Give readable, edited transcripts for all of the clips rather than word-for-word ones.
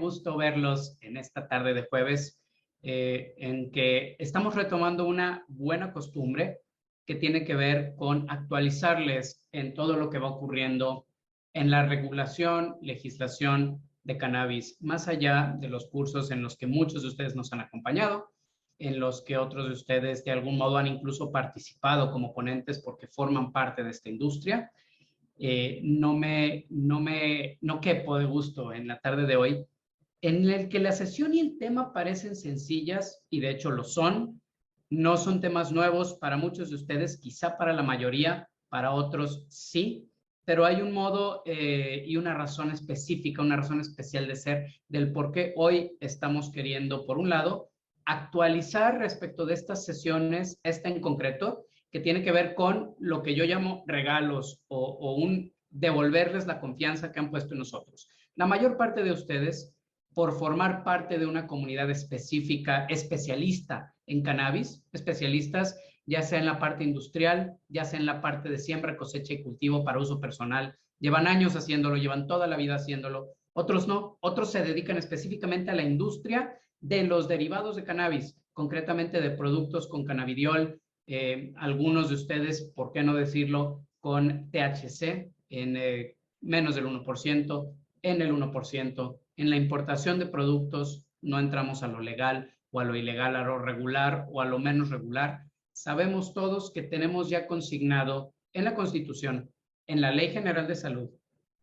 gusto verlos en esta tarde de jueves, en que estamos retomando una buena costumbre que tiene que ver con actualizarles en todo lo que va ocurriendo en la regulación, legislación de cannabis, más allá de los cursos en los que muchos de ustedes nos han acompañado, en los que otros de ustedes de algún modo han incluso participado como ponentes porque forman parte de esta industria. No quepo de gusto en la tarde de hoy, en el que la sesión y el tema parecen sencillas, y de hecho lo son. No son temas nuevos para muchos de ustedes, quizá para la mayoría, para otros sí, pero hay un modo y una razón específica, una razón especial de ser del por qué hoy estamos queriendo, por un lado, actualizar respecto de estas sesiones, esta en concreto, que tiene que ver con lo que yo llamo regalos o un devolverles la confianza que han puesto en nosotros. La mayor parte de ustedes, por formar parte de una comunidad específica, especialista en cannabis, especialistas ya sea en la parte industrial, ya sea en la parte de siembra, cosecha y cultivo para uso personal, llevan años haciéndolo, llevan toda la vida haciéndolo, otros no, otros se dedican específicamente a la industria de los derivados de cannabis, concretamente de productos con cannabidiol, algunos de ustedes, ¿por qué no decirlo?, con THC en menos del 1%, en el 1%, en la importación de productos no entramos a lo legal o a lo ilegal, a lo regular o a lo menos regular. Sabemos todos que tenemos ya consignado en la Constitución, en la Ley General de Salud,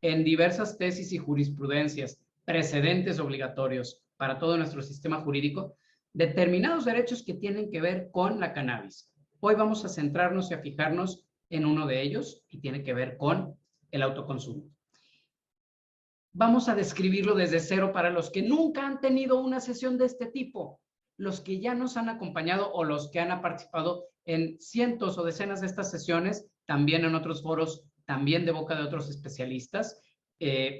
en diversas tesis y jurisprudencias, precedentes obligatorios para todo nuestro sistema jurídico, determinados derechos que tienen que ver con la cannabis. Hoy vamos a centrarnos y a fijarnos en uno de ellos y tiene que ver con el autoconsumo. Vamos a describirlo desde cero para los que nunca han tenido una sesión de este tipo, los que ya nos han acompañado o los que han participado en cientos o decenas de estas sesiones, también en otros foros, también de boca de otros especialistas.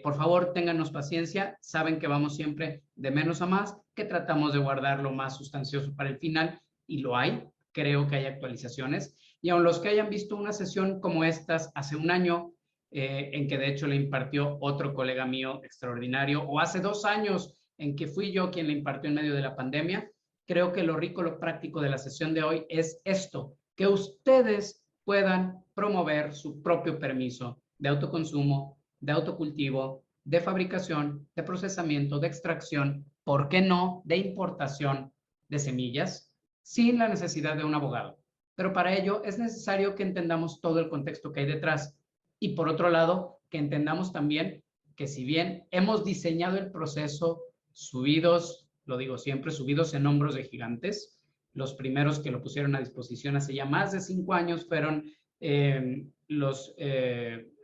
Por favor, téngannos paciencia, saben que vamos siempre de menos a más, que tratamos de guardar lo más sustancioso para el final, y lo hay, creo que hay actualizaciones, y aun los que hayan visto una sesión como estas hace un año, en que de hecho le impartió otro colega mío extraordinario, o hace 2 años en que fui yo quien le impartió en medio de la pandemia, creo que lo rico, lo práctico de la sesión de hoy es esto, que ustedes puedan promover su propio permiso de autoconsumo, de autocultivo, de fabricación, de procesamiento, de extracción, ¿por qué no?, de importación de semillas, sin la necesidad de un abogado. Pero para ello es necesario que entendamos todo el contexto que hay detrás. Y por otro lado, que entendamos también que si bien hemos diseñado el proceso subidos, lo digo siempre, subidos en hombros de gigantes, los primeros que lo pusieron a disposición hace ya más de 5 años fueron los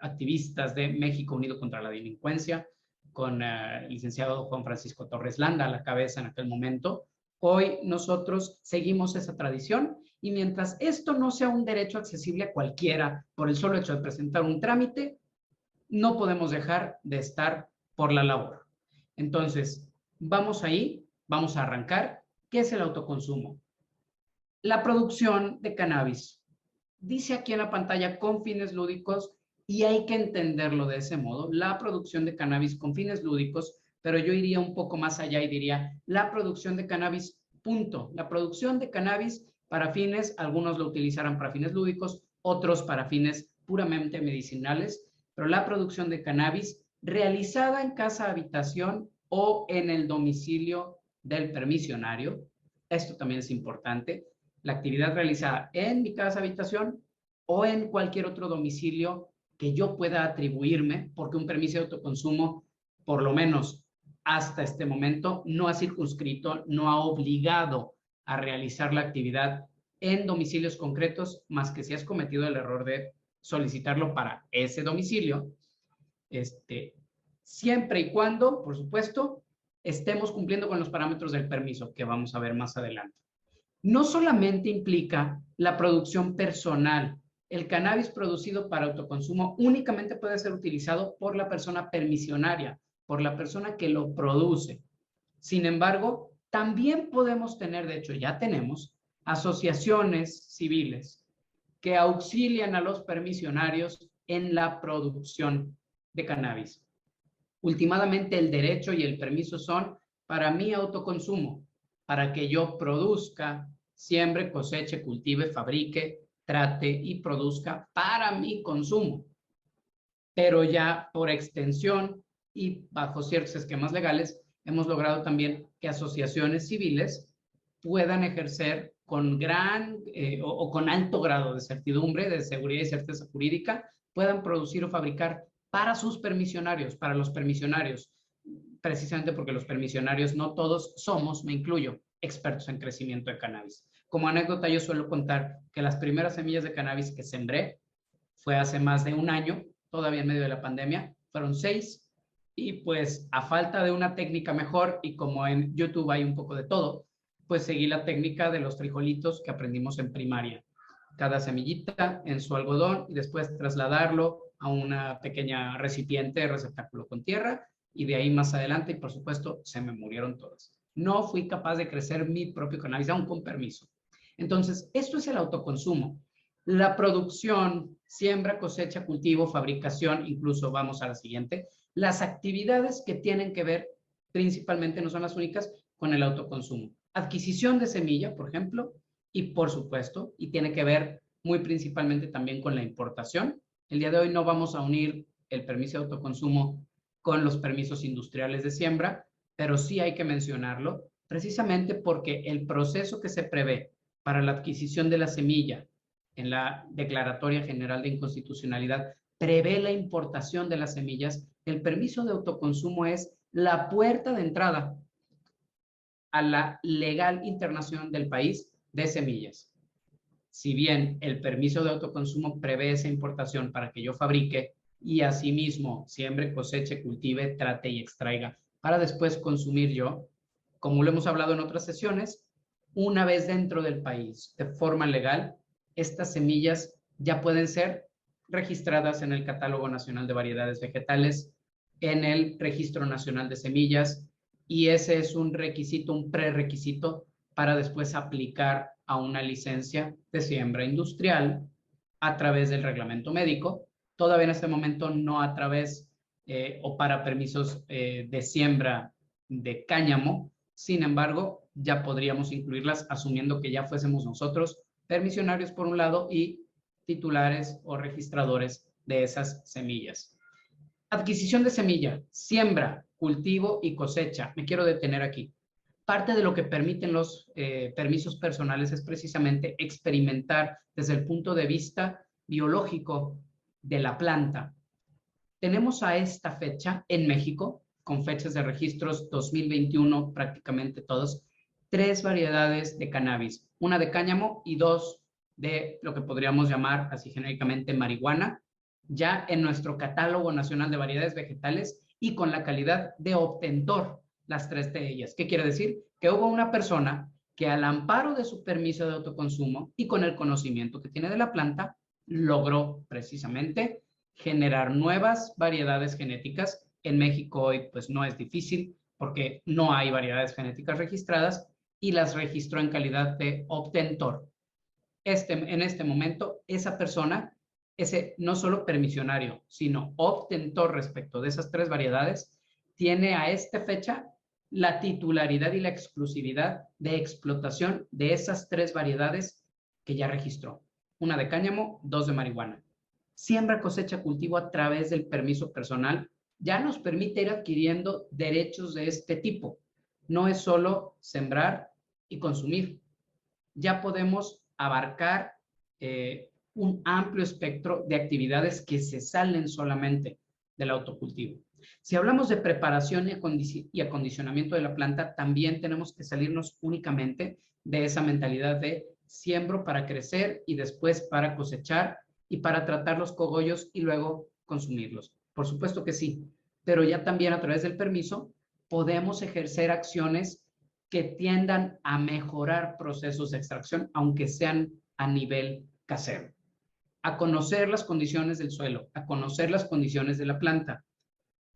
activistas de México Unido contra la Delincuencia, con el licenciado Juan Francisco Torres Landa a la cabeza en aquel momento. Hoy nosotros seguimos esa tradición y mientras esto no sea un derecho accesible a cualquiera por el solo hecho de presentar un trámite, no podemos dejar de estar por la labor. Entonces, vamos ahí, vamos a arrancar. ¿Qué es el autoconsumo? La producción de cannabis. Dice aquí en la pantalla con fines lúdicos y hay que entenderlo de ese modo. La producción de cannabis con fines lúdicos, pero yo iría un poco más allá y diría la producción de cannabis, punto. La producción de cannabis para fines, algunos lo utilizarán para fines lúdicos, otros para fines puramente medicinales, pero la producción de cannabis realizada en casa habitación o en el domicilio del permisionario. Esto también es importante. La actividad realizada en mi casa habitación o en cualquier otro domicilio que yo pueda atribuirme, porque un permiso de autoconsumo, por lo menos hasta este momento, no ha circunscrito, no ha obligado a realizar la actividad en domicilios concretos, más que si has cometido el error de solicitarlo para ese domicilio, siempre y cuando, por supuesto, estemos cumpliendo con los parámetros del permiso, que vamos a ver más adelante. No solamente implica la producción personal. El cannabis producido para autoconsumo únicamente puede ser utilizado por la persona permisionaria, por la persona que lo produce. Sin embargo, también podemos tener, de hecho ya tenemos, asociaciones civiles que auxilian a los permisionarios en la producción de cannabis. Últimamente el derecho y el permiso son para mi autoconsumo, para que yo produzca, siembre, coseche, cultive, fabrique, trate y produzca para mi consumo. Pero ya por extensión y bajo ciertos esquemas legales, hemos logrado también que asociaciones civiles puedan ejercer con gran o con alto grado de certidumbre, de seguridad y certeza jurídica, puedan producir o fabricar para sus permisionarios, para los permisionarios, precisamente porque los permisionarios no todos somos, me incluyo, expertos en crecimiento de cannabis. Como anécdota, yo suelo contar que las primeras semillas de cannabis que sembré fue hace más de un año, todavía en medio de la pandemia, fueron 6, y pues a falta de una técnica mejor, y como en YouTube hay un poco de todo, pues seguí la técnica de los frijolitos que aprendimos en primaria. Cada semillita en su algodón y después trasladarlo a una pequeña recipiente, receptáculo con tierra, y de ahí más adelante, y por supuesto, se me murieron todas. No fui capaz de crecer mi propio cannabis, aún con permiso. Entonces, esto es el autoconsumo. La producción, siembra, cosecha, cultivo, fabricación, incluso vamos a la siguiente, las actividades que tienen que ver principalmente, no son las únicas, con el autoconsumo. Adquisición de semilla, por ejemplo, y por supuesto, y tiene que ver muy principalmente también con la importación. El día de hoy no vamos a unir el permiso de autoconsumo con los permisos industriales de siembra, pero sí hay que mencionarlo, precisamente porque el proceso que se prevé para la adquisición de la semilla en la Declaratoria General de Inconstitucionalidad prevé la importación de las semillas. El permiso de autoconsumo es la puerta de entrada a la legal internación del país de semillas. Si bien el permiso de autoconsumo prevé esa importación para que yo fabrique y asimismo siembre, coseche, cultive, trate y extraiga para después consumir yo, como lo hemos hablado en otras sesiones, una vez dentro del país, de forma legal, estas semillas ya pueden ser registradas en el Catálogo Nacional de Variedades Vegetales, en el Registro Nacional de Semillas, y ese es un requisito, un prerequisito para después aplicar a una licencia de siembra industrial a través del reglamento médico. Todavía en este momento no a través o para permisos de siembra de cáñamo. Sin embargo, ya podríamos incluirlas asumiendo que ya fuésemos nosotros permisionarios por un lado y titulares o registradores de esas semillas. Adquisición de semilla, siembra, cultivo y cosecha. Me quiero detener aquí. Parte de lo que permiten los permisos personales es precisamente experimentar desde el punto de vista biológico de la planta. Tenemos a esta fecha en México, con fechas de registros 2021 prácticamente todos, 3 variedades de cannabis, una de cáñamo y 2 de lo que podríamos llamar así genéricamente marihuana, ya en nuestro catálogo nacional de variedades vegetales y con la calidad de obtentor, las 3 de ellas. ¿Qué quiere decir? Que hubo una persona que al amparo de su permiso de autoconsumo y con el conocimiento que tiene de la planta, logró precisamente generar nuevas variedades genéticas. En México hoy pues no es difícil porque no hay variedades genéticas registradas y las registró en calidad de obtentor. En este momento, esa persona, ese no solo permisionario, sino obtentor respecto de esas 3 variedades, tiene a esta fecha la titularidad y la exclusividad de explotación de esas 3 variedades que ya registró. Una de cáñamo, 2 de marihuana. Siembra, cosecha, cultivo a través del permiso personal ya nos permite ir adquiriendo derechos de este tipo. No es solo sembrar y consumir. Ya podemos abarcar un amplio espectro de actividades que se salen solamente del autocultivo. Si hablamos de preparación y acondicionamiento de la planta, también tenemos que salirnos únicamente de esa mentalidad de siembro para crecer y después para cosechar y para tratar los cogollos y luego consumirlos. Por supuesto que sí, pero ya también a través del permiso podemos ejercer acciones que tiendan a mejorar procesos de extracción, aunque sean a nivel casero. A conocer las condiciones del suelo, a conocer las condiciones de la planta,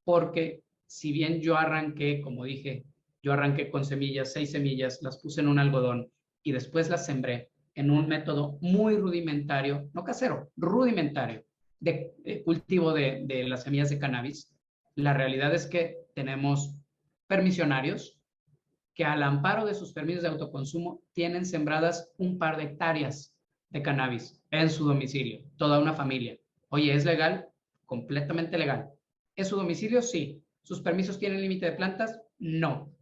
porque si bien yo arranqué, como dije, yo arranqué con semillas, 6 semillas, las puse en un algodón y después las sembré en un método muy rudimentario, no casero, rudimentario, de cultivo de las semillas de cannabis. La realidad es que tenemos permisionarios que al amparo de sus permisos de autoconsumo tienen sembradas un par de hectáreas de cannabis en su domicilio, toda una familia. Oye, ¿es legal? Completamente legal. ¿Es su domicilio? Sí. ¿Sus permisos tienen límite de plantas? No.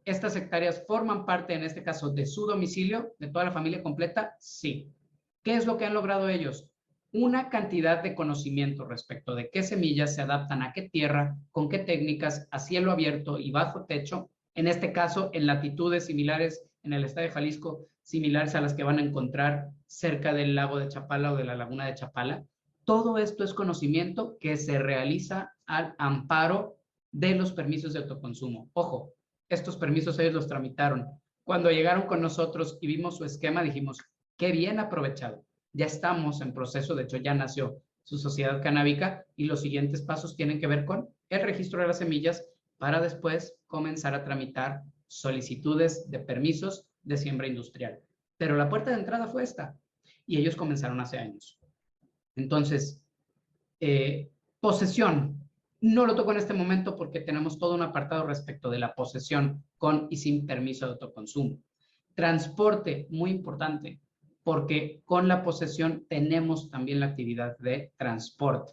¿Estas hectáreas forman parte, en este caso, de su domicilio, de toda la familia completa? Sí. ¿Qué es lo que han logrado ellos? Una cantidad de conocimiento respecto de qué semillas se adaptan a qué tierra, con qué técnicas, a cielo abierto y bajo techo, en este caso en latitudes similares en el estado de Jalisco, similares a las que van a encontrar cerca del lago de Chapala o de la laguna de Chapala. Todo esto es conocimiento que se realiza al amparo de los permisos de autoconsumo. Ojo, estos permisos ellos los tramitaron. Cuando llegaron con nosotros y vimos su esquema, dijimos, qué bien aprovechado. Ya estamos en proceso, de hecho ya nació su sociedad canábica y los siguientes pasos tienen que ver con el registro de las semillas para después comenzar a tramitar solicitudes de permisos de siembra industrial. Pero la puerta de entrada fue esta y ellos comenzaron hace años. Entonces, posesión. No lo toco en este momento porque tenemos todo un apartado respecto de la posesión con y sin permiso de autoconsumo. Transporte, muy importante, porque con la posesión tenemos también la actividad de transporte.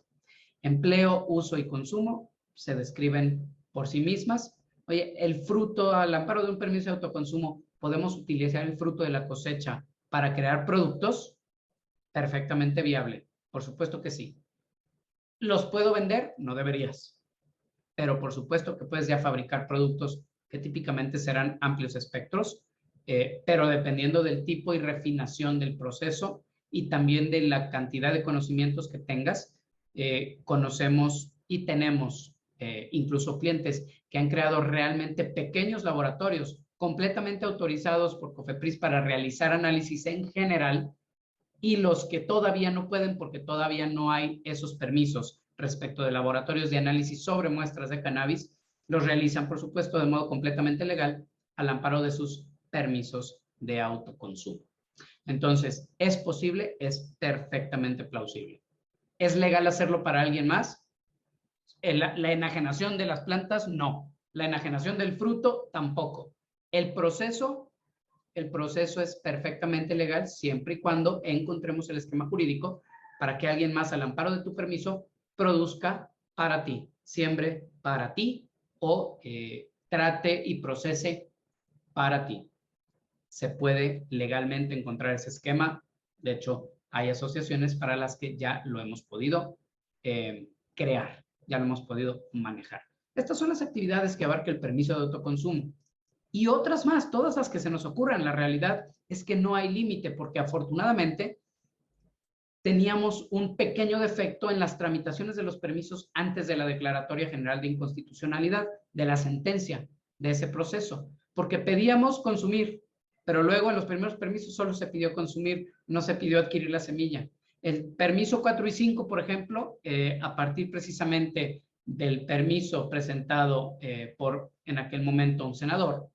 Empleo, uso y consumo se describen por sí mismas. Oye, el fruto, al amparo de un permiso de autoconsumo, ¿podemos utilizar el fruto de la cosecha para crear productos? Perfectamente viable. Por supuesto que sí. ¿Los puedo vender? No deberías. Pero por supuesto que puedes ya fabricar productos que típicamente serán amplios espectros, pero dependiendo del tipo y refinación del proceso y también de la cantidad de conocimientos que tengas, conocemos y tenemos incluso clientes que han creado realmente pequeños laboratorios completamente autorizados por COFEPRIS para realizar análisis en general, y los que todavía no pueden porque todavía no hay esos permisos respecto de laboratorios de análisis sobre muestras de cannabis, los realizan, por supuesto, de modo completamente legal al amparo de sus permisos de autoconsumo. Entonces, ¿es posible? Es perfectamente plausible. ¿Es legal hacerlo para alguien más? La enajenación de las plantas, no. La enajenación del fruto, tampoco. El proceso es perfectamente legal siempre y cuando encontremos el esquema jurídico para que alguien más al amparo de tu permiso produzca para ti, siembre para ti o trate y procese para ti. Se puede legalmente encontrar ese esquema. De hecho, hay asociaciones para las que ya lo hemos podido crear, ya lo hemos podido manejar. Estas son las actividades que abarca el permiso de autoconsumo. Y otras más, todas las que se nos ocurran. La realidad es que no hay límite porque afortunadamente teníamos un pequeño defecto en las tramitaciones de los permisos antes de la Declaratoria General de Inconstitucionalidad, de la sentencia de ese proceso, porque pedíamos consumir, pero luego en los primeros permisos solo se pidió consumir, no se pidió adquirir la semilla. El permiso 4 y 5, por ejemplo, a partir precisamente del permiso presentado por en aquel momento un senador,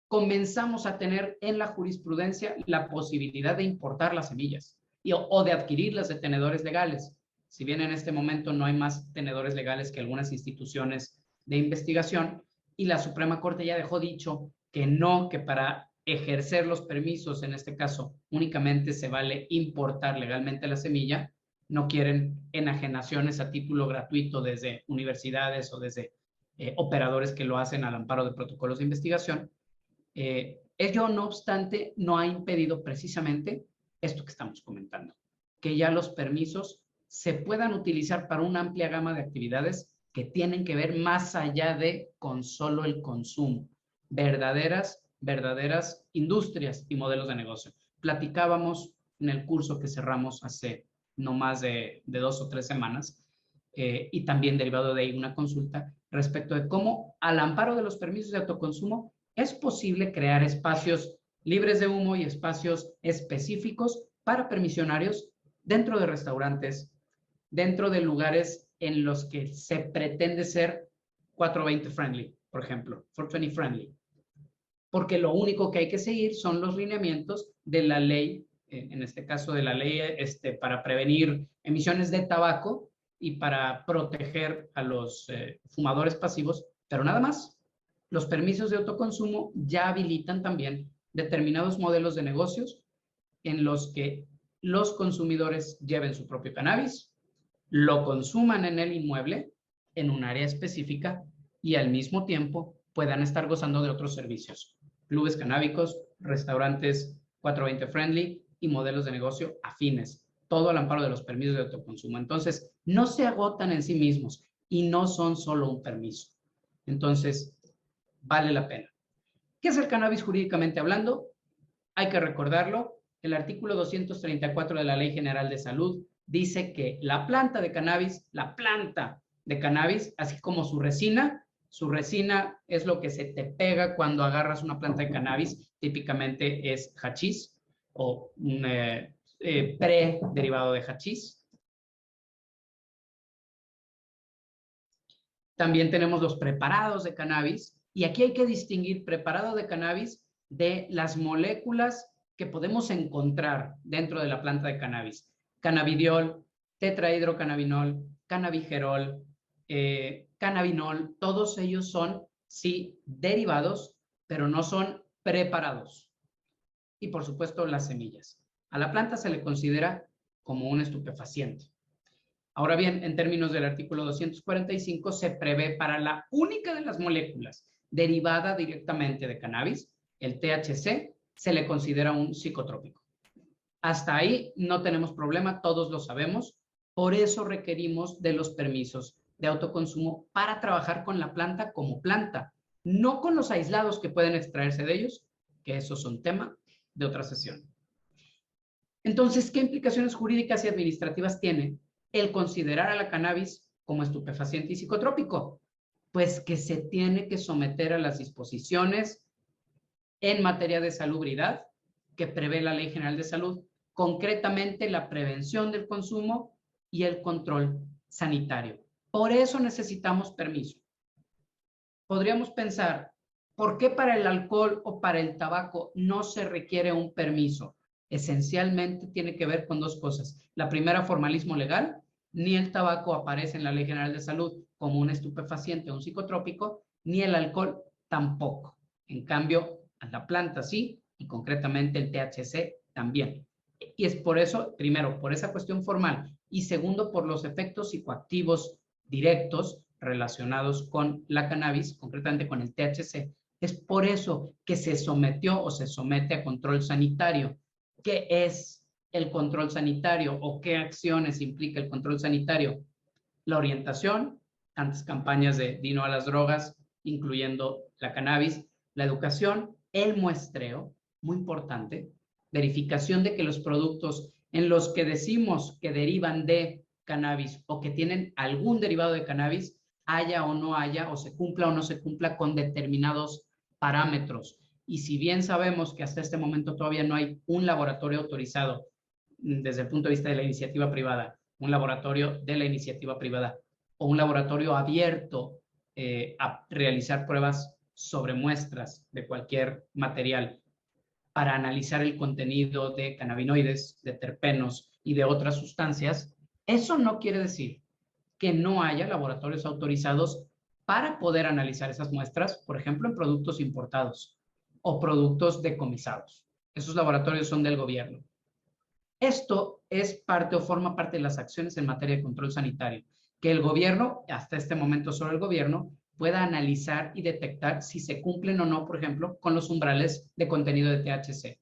comenzamos a tener en la jurisprudencia la posibilidad de importar las semillas o de adquirirlas de tenedores legales. Si bien en este momento no hay más tenedores legales que algunas instituciones de investigación, y la Suprema Corte ya dejó dicho que no, que para ejercer los permisos, en este caso, únicamente se vale importar legalmente la semilla, no quieren enajenaciones a título gratuito desde universidades o desde operadores que lo hacen al amparo de protocolos de investigación. Ello, no obstante, no ha impedido precisamente esto que estamos comentando, que ya los permisos se puedan utilizar para una amplia gama de actividades que tienen que ver más allá de con solo el consumo, verdaderas industrias y modelos de negocio. Platicábamos en el curso que cerramos hace no más de 2 o 3 semanas, y también derivado de ahí una consulta respecto de cómo al amparo de los permisos de autoconsumo es posible crear espacios libres de humo y espacios específicos para permisionarios dentro de restaurantes, dentro de lugares en los que se pretende ser 420 friendly, por ejemplo, 420 friendly. Porque lo único que hay que seguir son los lineamientos de la ley, en este caso de la ley para prevenir emisiones de tabaco, y para proteger a los fumadores pasivos, pero nada más. Los permisos de autoconsumo ya habilitan también determinados modelos de negocios en los que los consumidores lleven su propio cannabis, lo consuman en el inmueble, en un área específica, y al mismo tiempo puedan estar gozando de otros servicios, clubes canábicos, restaurantes 420 friendly y modelos de negocio afines, todo al amparo de los permisos de autoconsumo. Entonces, no se agotan en sí mismos y no son solo un permiso. Entonces, vale la pena. ¿Qué es el cannabis jurídicamente hablando? Hay que recordarlo, el artículo 234 de la Ley General de Salud dice que la planta de cannabis, así como su resina es lo que se te pega cuando agarras una planta de cannabis, típicamente es hachís o un pre-derivado de hachís. También tenemos los preparados de cannabis, y aquí hay que distinguir preparado de cannabis de las moléculas que podemos encontrar dentro de la planta de cannabis. Cannabidiol, tetrahidrocannabinol, cannabigerol, cannabinol, todos ellos son, sí, derivados, pero no son preparados. Y por supuesto, las semillas. A la planta se le considera como un estupefaciente. Ahora bien, en términos del artículo 245, se prevé para la única de las moléculas derivada directamente de cannabis, el THC, se le considera un psicotrópico. Hasta ahí no tenemos problema, todos lo sabemos. Por eso requerimos de los permisos de autoconsumo para trabajar con la planta como planta, no con los aislados que pueden extraerse de ellos, que esos son tema de otra sesión. Entonces, ¿qué implicaciones jurídicas y administrativas tiene el considerar a la cannabis como estupefaciente y psicotrópico? Pues que se tiene que someter a las disposiciones en materia de salubridad que prevé la Ley General de Salud, concretamente la prevención del consumo y el control sanitario. Por eso necesitamos permiso. Podríamos pensar, ¿por qué para el alcohol o para el tabaco no se requiere un permiso? Esencialmente tiene que ver con dos cosas. La primera, formalismo legal. Ni el tabaco aparece en la Ley General de Salud como un estupefaciente o un psicotrópico, ni el alcohol tampoco. En cambio, a la planta sí, y concretamente el THC también. Y es por eso, primero, por esa cuestión formal, y segundo, por los efectos psicoactivos directos relacionados con la cannabis, concretamente con el THC. Es por eso que se sometió o se somete a control sanitario. ¿Qué es el control sanitario o qué acciones implica el control sanitario? La orientación, tantas campañas de Dino a las drogas, incluyendo la cannabis, la educación, el muestreo, muy importante, verificación de que los productos en los que decimos que derivan de cannabis o que tienen algún derivado de cannabis, haya o no haya, o se cumpla o no se cumpla con determinados parámetros. Y si bien sabemos que hasta este momento todavía no hay un laboratorio autorizado desde el punto de vista de la iniciativa privada, un laboratorio de la iniciativa privada o un laboratorio abierto a realizar pruebas sobre muestras de cualquier material para analizar el contenido de cannabinoides, de terpenos y de otras sustancias, eso no quiere decir que no haya laboratorios autorizados para poder analizar esas muestras, por ejemplo, en productos importados o productos decomisados. Esos laboratorios son del gobierno. Esto es parte o forma parte de las acciones en materia de control sanitario, que el gobierno, hasta este momento solo el gobierno, pueda analizar y detectar si se cumplen o no, por ejemplo, con los umbrales de contenido de THC.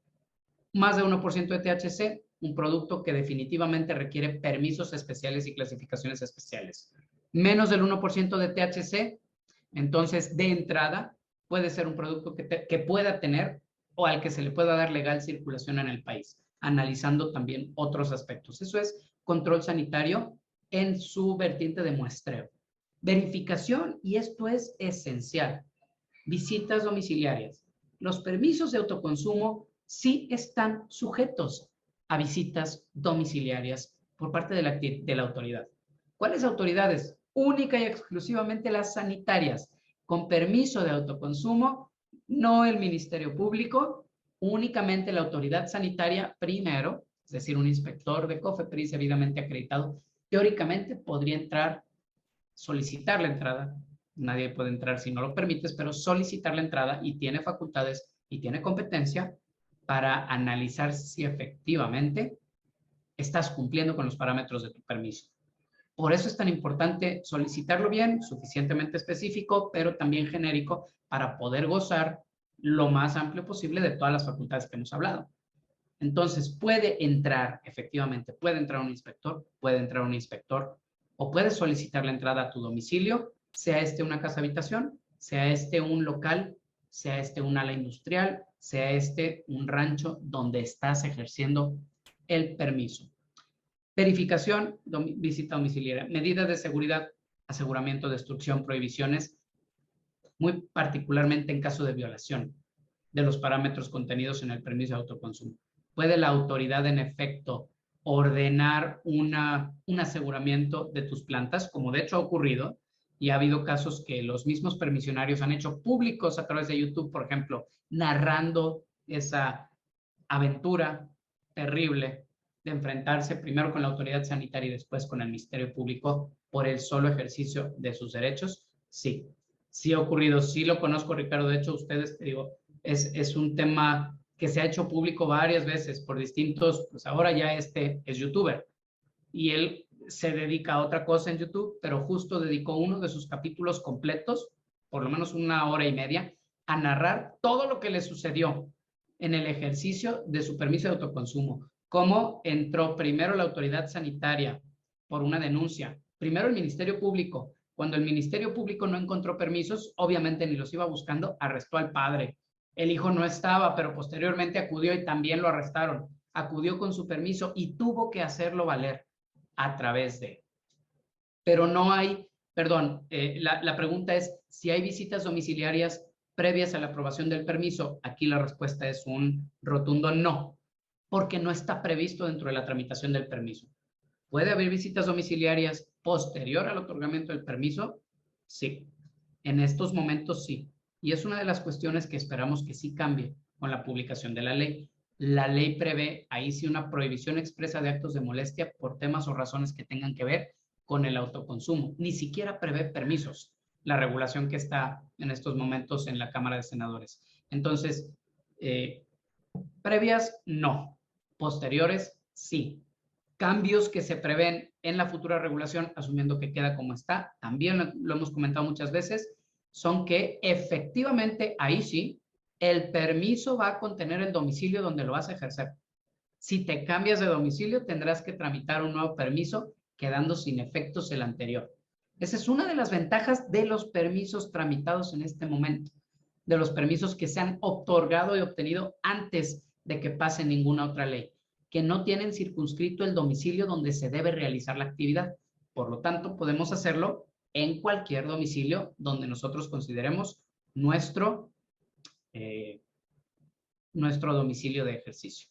Más de 1% de THC, un producto que definitivamente requiere permisos especiales y clasificaciones especiales. Menos del 1% de THC, entonces, de entrada, puede ser un producto que pueda tener o al que se le pueda dar legal circulación en el país, analizando también otros aspectos. Eso es control sanitario en su vertiente de muestreo. Verificación, y esto es esencial, visitas domiciliarias. Los permisos de autoconsumo sí están sujetos a visitas domiciliarias por parte de la autoridad. ¿Cuáles autoridades? Única y exclusivamente las sanitarias, con permiso de autoconsumo, no el Ministerio Público, únicamente la autoridad sanitaria primero, es decir, un inspector de COFEPRIS debidamente acreditado, teóricamente podría entrar, solicitar la entrada. Nadie puede entrar si no lo permites, pero solicitar la entrada y tiene facultades y tiene competencia para analizar si efectivamente estás cumpliendo con los parámetros de tu permiso. Por eso es tan importante solicitarlo bien, suficientemente específico, pero también genérico, para poder gozar lo más amplio posible de todas las facultades que hemos hablado. Entonces, puede entrar, efectivamente, puede entrar un inspector, o puedes solicitar la entrada a tu domicilio, sea este una casa habitación, sea este un local, sea este un ala industrial, sea este un rancho donde estás ejerciendo el permiso. Verificación, visita domiciliaria, medidas de seguridad, aseguramiento, destrucción, prohibiciones, muy particularmente en caso de violación de los parámetros contenidos en el permiso de autoconsumo. Puede la autoridad, en efecto, ordenar un aseguramiento de tus plantas, como de hecho ha ocurrido, y ha habido casos que los mismos permisionarios han hecho públicos a través de YouTube, por ejemplo, narrando esa aventura terrible de enfrentarse primero con la autoridad sanitaria y después con el Ministerio Público por el solo ejercicio de sus derechos. Sí, sí ha ocurrido, sí lo conozco, Ricardo. De hecho, ustedes, te digo, es un tema que se ha hecho público varias veces por distintos, pues ahora ya este es youtuber y él se dedica a otra cosa en YouTube, pero justo dedicó uno de sus capítulos completos, por lo menos 1 hora y media, a narrar todo lo que le sucedió en el ejercicio de su permiso de autoconsumo. Cómo entró primero la autoridad sanitaria por una denuncia, primero el Ministerio Público. Cuando el Ministerio Público no encontró permisos, obviamente ni los iba buscando, arrestó al padre. El hijo no estaba, pero posteriormente acudió y también lo arrestaron. Acudió con su permiso y tuvo que hacerlo valer a través de. Pero no hay, perdón, la pregunta es si hay visitas domiciliarias previas a la aprobación del permiso. Aquí la respuesta es un rotundo no, porque no está previsto dentro de la tramitación del permiso. ¿Puede haber visitas domiciliarias posterior al otorgamiento del permiso? Sí. En estos momentos sí. Y es una de las cuestiones que esperamos que sí cambie con la publicación de la ley. La ley prevé ahí sí una prohibición expresa de actos de molestia por temas o razones que tengan que ver con el autoconsumo. Ni siquiera prevé permisos la regulación que está en estos momentos en la Cámara de Senadores. Entonces, previas, no. Posteriores, sí. Cambios que se prevén en la futura regulación, asumiendo que queda como está, también lo hemos comentado muchas veces, son que efectivamente ahí sí, el permiso va a contener el domicilio donde lo vas a ejercer. Si te cambias de domicilio, tendrás que tramitar un nuevo permiso, quedando sin efectos el anterior. Esa es una de las ventajas de los permisos tramitados en este momento, de los permisos que se han otorgado y obtenido antes de que pase ninguna otra ley, que no tienen circunscrito el domicilio donde se debe realizar la actividad. Por lo tanto, podemos hacerlo en cualquier domicilio donde nosotros consideremos nuestro domicilio de ejercicio.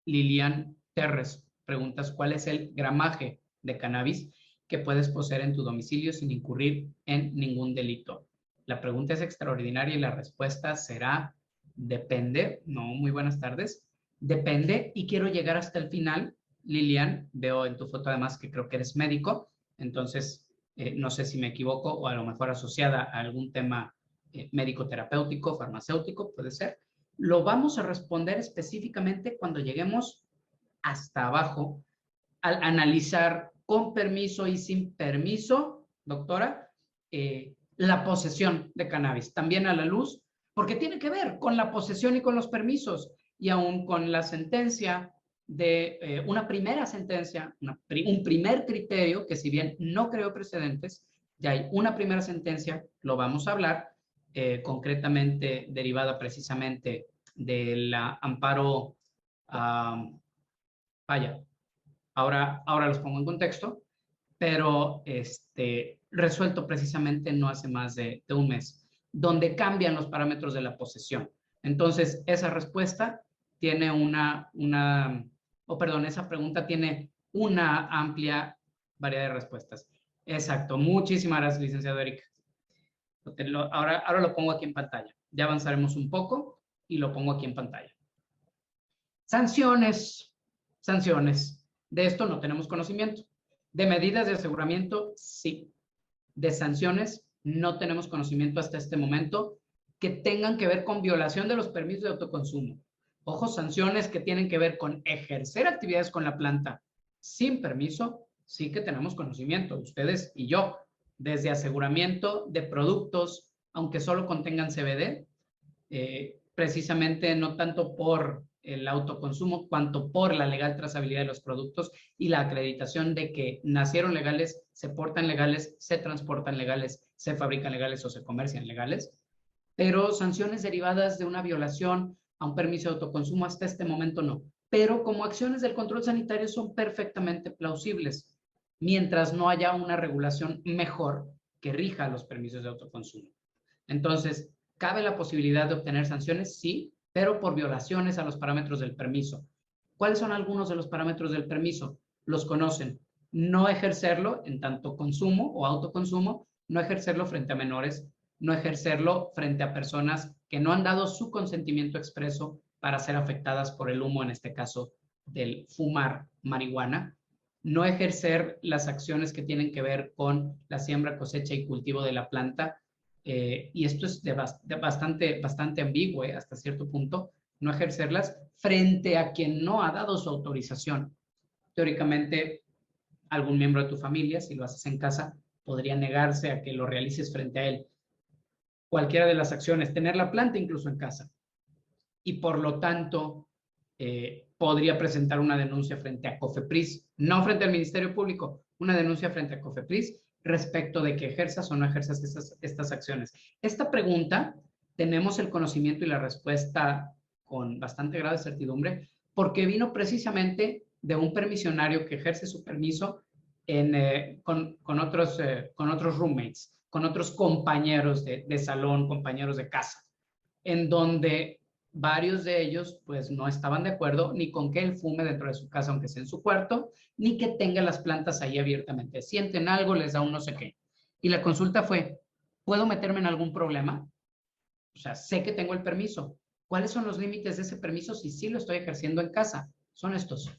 Lilian Terres, preguntas, ¿cuál es el gramaje de cannabis que puedes poseer en tu domicilio sin incurrir en ningún delito? La pregunta es extraordinaria y la respuesta será depende. No, muy buenas tardes. Depende, y quiero llegar hasta el final. Lilian, veo en tu foto además que creo que eres médico, entonces no sé si me equivoco o a lo mejor asociada a algún tema médico-terapéutico, farmacéutico, puede ser. Lo vamos a responder específicamente cuando lleguemos hasta abajo al analizar con permiso y sin permiso, doctora, la posesión de cannabis, también a la luz, porque tiene que ver con la posesión y con los permisos, y aún con la sentencia de una primera sentencia, un primer criterio, que si bien no creó precedentes, ya hay una primera sentencia, lo vamos a hablar, concretamente derivada precisamente del amparo, vaya, ahora los pongo en contexto, pero resuelto precisamente no hace más de un mes, donde cambian los parámetros de la posesión. Entonces, esa respuesta tiene esa pregunta tiene una amplia variedad de respuestas. Exacto. Muchísimas gracias, licenciado Eric. Ahora lo pongo aquí en pantalla. Ya avanzaremos un poco y lo pongo aquí en pantalla. Sanciones, sanciones. De esto no tenemos conocimiento. De medidas de aseguramiento, sí. De sanciones, no tenemos conocimiento hasta este momento que tengan que ver con violación de los permisos de autoconsumo. Ojo, sanciones que tienen que ver con ejercer actividades con la planta sin permiso, sí que tenemos conocimiento, ustedes y yo, desde aseguramiento de productos, aunque solo contengan CBD, precisamente no tanto por el autoconsumo, cuanto por la legal trazabilidad de los productos y la acreditación de que nacieron legales, se portan legales, se transportan legales, se fabrican legales o se comercian legales. Pero sanciones derivadas de una violación a un permiso de autoconsumo hasta este momento no. Pero como acciones del control sanitario son perfectamente plausibles, mientras no haya una regulación mejor que rija los permisos de autoconsumo. Entonces, ¿cabe la posibilidad de obtener sanciones? Sí, pero por violaciones a los parámetros del permiso. ¿Cuáles son algunos de los parámetros del permiso? Los conocen. No ejercerlo en tanto consumo o autoconsumo, no ejercerlo frente a menores, no ejercerlo frente a personas que no han dado su consentimiento expreso para ser afectadas por el humo, en este caso del fumar marihuana, no ejercer las acciones que tienen que ver con la siembra, cosecha y cultivo de la planta, y esto es bastante ambiguo, hasta cierto punto, no ejercerlas frente a quien no ha dado su autorización. Teóricamente, algún miembro de tu familia, si lo haces en casa, podría negarse a que lo realices frente a él. Cualquiera de las acciones, tener la planta incluso en casa. Y por lo tanto, podría presentar una denuncia frente a COFEPRIS, no frente al Ministerio Público, una denuncia frente a COFEPRIS respecto de que ejerzas o no ejerzas estas acciones. Esta pregunta tenemos el conocimiento y la respuesta con bastante grado de certidumbre porque vino precisamente de un permisionario que ejerce su permiso con otros roommates, con otros compañeros de salón, compañeros de casa, en donde varios de ellos pues no estaban de acuerdo ni con que él fume dentro de su casa, aunque sea en su cuarto, ni que tenga las plantas ahí abiertamente. Sienten algo, les da un no sé qué. Y la consulta fue, ¿puedo meterme en algún problema? O sea, sé que tengo el permiso. ¿Cuáles son los límites de ese permiso si sí lo estoy ejerciendo en casa? Son estos.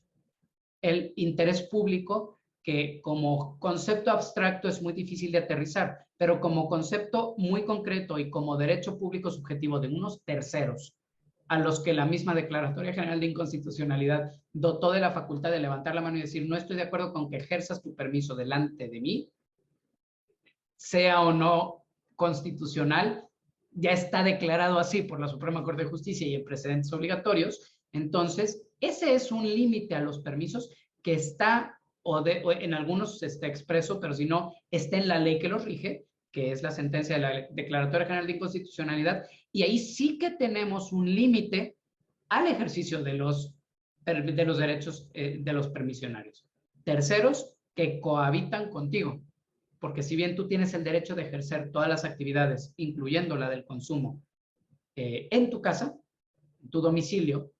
El interés público, que como concepto abstracto es muy difícil de aterrizar, pero como concepto muy concreto y como derecho público subjetivo de unos terceros, a los que la misma Declaratoria General de Inconstitucionalidad dotó de la facultad de levantar la mano y decir, no estoy de acuerdo con que ejerzas tu permiso delante de mí, sea o no constitucional, ya está declarado así por la Suprema Corte de Justicia y en precedentes obligatorios. Entonces, ese es un límite a los permisos que está, o en algunos está expreso, pero si no, está en la ley que los rige, que es la sentencia de la Declaratoria General de Inconstitucionalidad, y ahí sí que tenemos un límite al ejercicio de los derechos de los permisionarios. Terceros que cohabitan contigo, porque si bien tú tienes el derecho de ejercer todas las actividades, incluyendo la del consumo, en tu casa, en tu domicilio,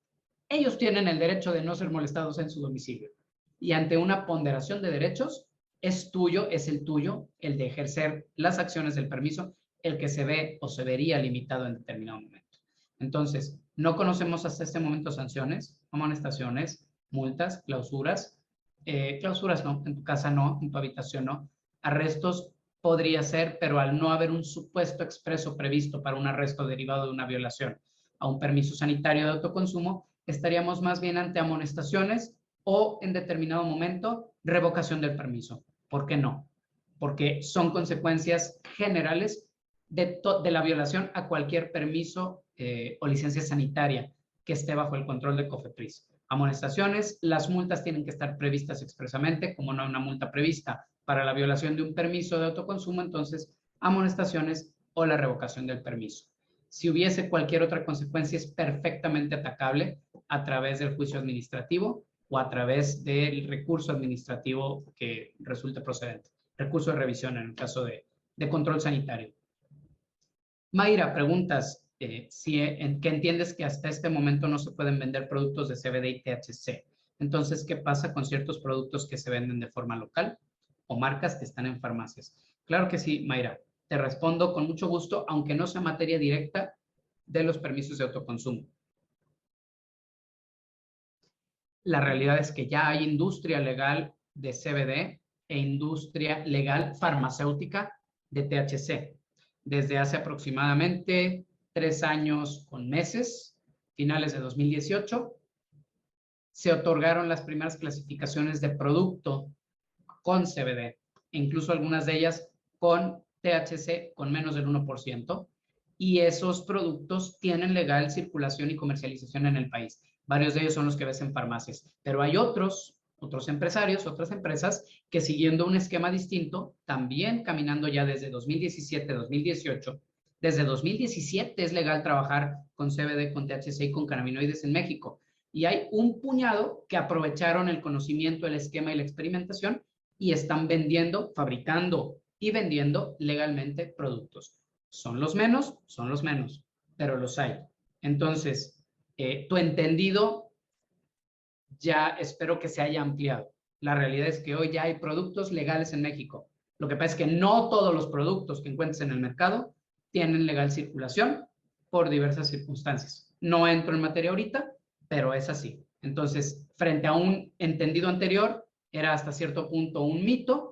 ellos tienen el derecho de no ser molestados en su domicilio. Y ante una ponderación de derechos, es el tuyo, el de ejercer las acciones del permiso, el que se ve o se vería limitado en determinado momento. Entonces, no conocemos hasta este momento sanciones, amonestaciones, multas, clausuras. Clausuras no, en tu casa no, en tu habitación no. Arrestos podría ser, pero al no haber un supuesto expreso previsto para un arresto derivado de una violación a un permiso sanitario de autoconsumo, estaríamos más bien ante amonestaciones o en determinado momento revocación del permiso. ¿Por qué no? Porque son consecuencias generales de la violación a cualquier permiso o licencia sanitaria que esté bajo el control de COFEPRIS. Amonestaciones, las multas tienen que estar previstas expresamente, como no hay una multa prevista para la violación de un permiso de autoconsumo, entonces amonestaciones o la revocación del permiso. Si hubiese cualquier otra consecuencia, es perfectamente atacable a través del juicio administrativo o a través del recurso administrativo que resulte procedente. Recurso de revisión en el caso de control sanitario. Mayra, preguntas que entiendes que hasta este momento no se pueden vender productos de CBD y THC. Entonces, ¿qué pasa con ciertos productos que se venden de forma local o marcas que están en farmacias? Claro que sí, Mayra. Te respondo con mucho gusto, aunque no sea materia directa de los permisos de autoconsumo. La realidad es que ya hay industria legal de CBD e industria legal farmacéutica de THC. Desde hace aproximadamente 3 años con meses, finales de 2018, se otorgaron las primeras clasificaciones de producto con CBD, incluso algunas de ellas con THC con menos del 1%, y esos productos tienen legal circulación y comercialización en el país. Varios de ellos son los que ves en farmacias, pero hay otros empresarios, otras empresas que siguiendo un esquema distinto, también caminando ya desde 2017, 2018, desde 2017 es legal trabajar con CBD, con THC y con cannabinoides en México. Y hay un puñado que aprovecharon el conocimiento, el esquema y la experimentación y están vendiendo, fabricando y vendiendo legalmente productos. Son los menos, pero los hay. Entonces, tu entendido ya espero que se haya ampliado. La realidad es que hoy ya hay productos legales en México. Lo que pasa es que no todos los productos que encuentres en el mercado tienen legal circulación por diversas circunstancias. No entro en materia ahorita, pero es así. Entonces, frente a un entendido anterior, era hasta cierto punto un mito,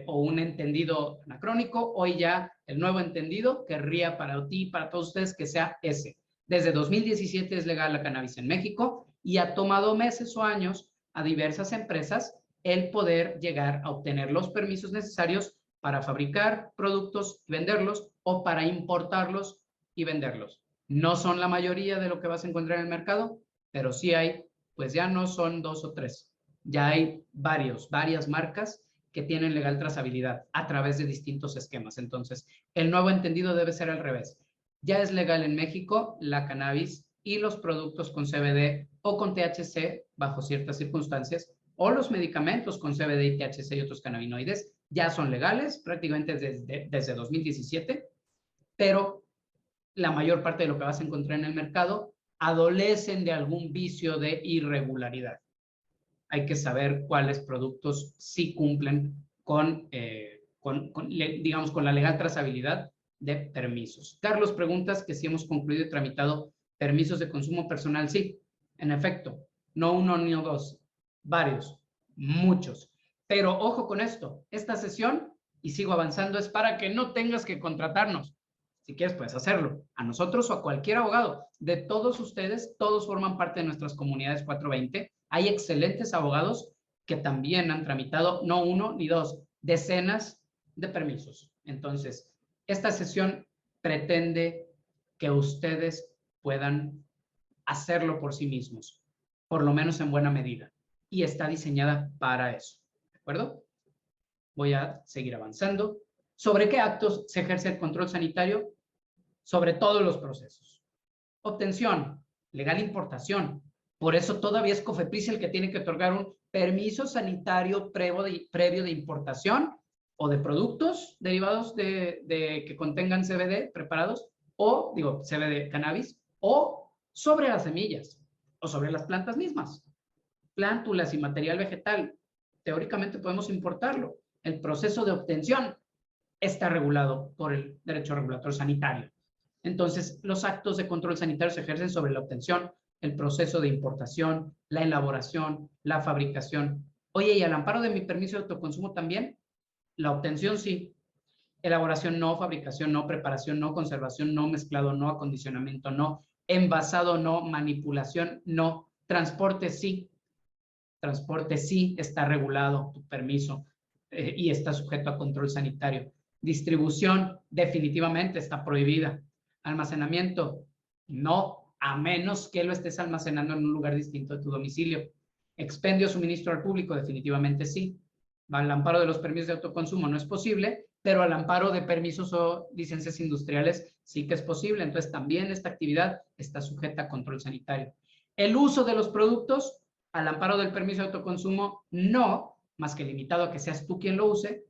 o un entendido anacrónico. Hoy ya el nuevo entendido querría para ti y para todos ustedes que sea ese. Desde 2017 es legal la cannabis en México y ha tomado meses o años a diversas empresas el poder llegar a obtener los permisos necesarios para fabricar productos y venderlos o para importarlos y venderlos. No son la mayoría de lo que vas a encontrar en el mercado, pero sí hay, pues ya no son 2 o 3, ya hay varias marcas que tienen legal trazabilidad a través de distintos esquemas. Entonces, el nuevo entendido debe ser al revés. Ya es legal en México la cannabis y los productos con CBD o con THC bajo ciertas circunstancias, o los medicamentos con CBD y THC y otros cannabinoides ya son legales prácticamente desde 2017, pero la mayor parte de lo que vas a encontrar en el mercado adolecen de algún vicio de irregularidad. Hay que saber cuáles productos sí cumplen digamos, con la legal trazabilidad de permisos. Carlos preguntas que si hemos concluido y tramitado permisos de consumo personal. Sí, en efecto, no uno ni dos, varios, muchos. Pero ojo con esto, esta sesión, y sigo avanzando, es para que no tengas que contratarnos. Si quieres, puedes hacerlo. A nosotros o a cualquier abogado. De todos ustedes, todos forman parte de nuestras comunidades 420. Hay excelentes abogados que también han tramitado no uno ni dos, decenas de permisos. Entonces, esta sesión pretende que ustedes puedan hacerlo por sí mismos, por lo menos en buena medida. Y está diseñada para eso. ¿De acuerdo? Voy a seguir avanzando. ¿Sobre qué actos se ejerce el control sanitario? Sobre todos los procesos. Obtención, legal importación. Por eso todavía es COFEPRIS el que tiene que otorgar un permiso sanitario previo de importación o de productos derivados de que contengan CBD preparados, o, digo, CBD cannabis, o sobre las semillas, o sobre las plantas mismas. Plántulas y material vegetal, teóricamente podemos importarlo. El proceso de obtención está regulado por el derecho regulatorio sanitario. Entonces, los actos de control sanitario se ejercen sobre la obtención, el proceso de importación, la elaboración, la fabricación. Oye, ¿y al amparo de mi permiso de autoconsumo también? La obtención sí. Elaboración no, fabricación no, preparación no, conservación no, mezclado no, acondicionamiento no, envasado no, manipulación no, transporte sí. Transporte sí está regulado tu permiso y está sujeto a control sanitario. Distribución definitivamente está prohibida. Almacenamiento, no, a menos que lo estés almacenando en un lugar distinto de tu domicilio. Expendio o suministro al público, definitivamente sí. Al amparo de los permisos de autoconsumo no es posible, pero al amparo de permisos o licencias industriales sí que es posible. Entonces también esta actividad está sujeta a control sanitario. El uso de los productos, al amparo del permiso de autoconsumo, no, más que limitado a que seas tú quien lo use,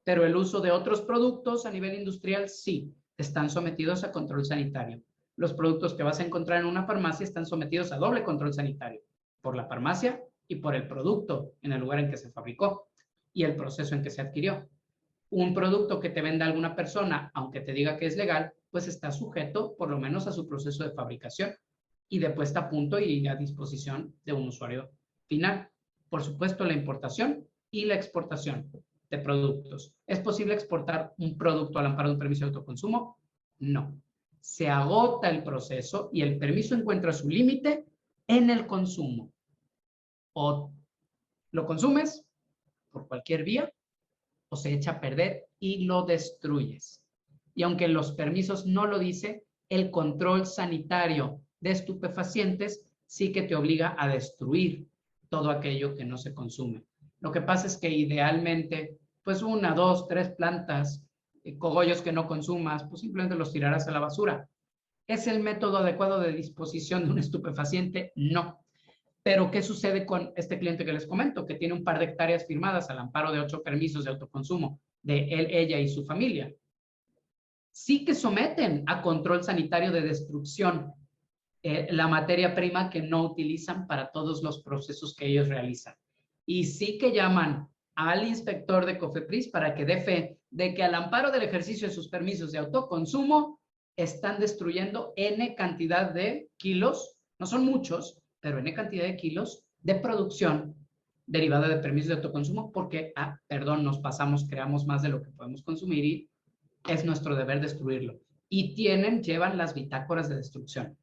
pero el uso de otros productos a nivel industrial sí, están sometidos a control sanitario. Los productos que vas a encontrar en una farmacia están sometidos a doble control sanitario, por la farmacia y por el producto en el lugar en que se fabricó y el proceso en que se adquirió. Un producto que te venda alguna persona, aunque te diga que es legal, pues está sujeto por lo menos a su proceso de fabricación y de puesta a punto y a disposición de un usuario final. Por supuesto, la importación y la exportación de productos. ¿Es posible exportar un producto al amparo de un permiso de autoconsumo? No. Se agota el proceso y el permiso encuentra su límite en el consumo. O lo consumes por cualquier vía o se echa a perder y lo destruyes. Y aunque los permisos no lo dice, el control sanitario de estupefacientes sí que te obliga a destruir todo aquello que no se consume. Lo que pasa es que idealmente, pues 1, 2, 3 plantas, cogollos que no consumas, pues simplemente los tirarás a la basura. ¿Es el método adecuado de disposición de un estupefaciente? No. Pero, ¿qué sucede con este cliente que les comento? Que tiene un par de hectáreas firmadas al amparo de 8 permisos de autoconsumo de él, ella y su familia. Sí que someten a control sanitario de destrucción la materia prima que no utilizan para todos los procesos que ellos realizan. Y sí que llaman al inspector de COFEPRIS para que dé fe de que al amparo del ejercicio de sus permisos de autoconsumo están destruyendo N cantidad de kilos, no son muchos, pero N cantidad de kilos de producción derivada de permisos de autoconsumo porque, perdón, nos pasamos, creamos más de lo que podemos consumir y es nuestro deber destruirlo. Y llevan las bitácoras de destrucción.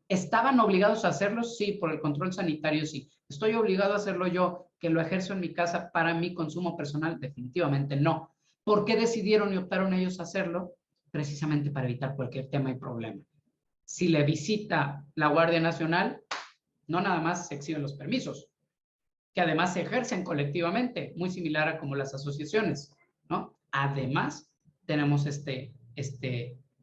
¿Estaban obligados a hacerlo? Sí, por el control sanitario, sí. ¿Estoy obligado a hacerlo yo, que lo ejerzo en mi casa para mi consumo personal? Definitivamente no. ¿Por qué decidieron y optaron ellos a hacerlo? Precisamente para evitar cualquier tema y problema. Si le visita la Guardia Nacional, no nada más se exhiben los permisos, que además se ejercen colectivamente, muy similar a como las asociaciones, ¿no? Además, tenemos este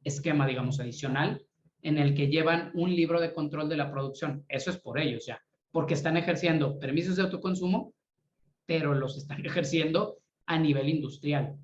esquema, digamos, adicional, en el que llevan un libro de control de la producción. Eso es por ellos ya, porque están ejerciendo permisos de autoconsumo, pero los están ejerciendo a nivel industrial.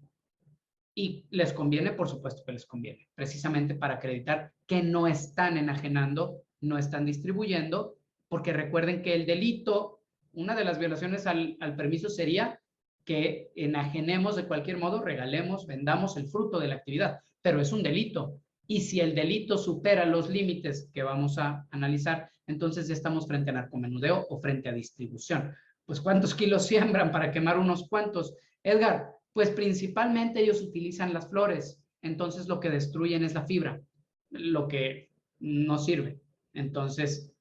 Y les conviene, por supuesto que les conviene, precisamente para acreditar que no están enajenando, no están distribuyendo, porque recuerden que el delito, una de las violaciones al permiso sería que enajenemos de cualquier modo, regalemos, vendamos el fruto de la actividad, pero es un delito. Y si el delito supera los límites que vamos a analizar, entonces ya estamos frente a narcomenudeo o frente a distribución. Pues, ¿cuántos kilos siembran para quemar unos cuantos? Edgar, pues principalmente ellos utilizan las flores, entonces lo que destruyen es la fibra, lo que no sirve. Entonces,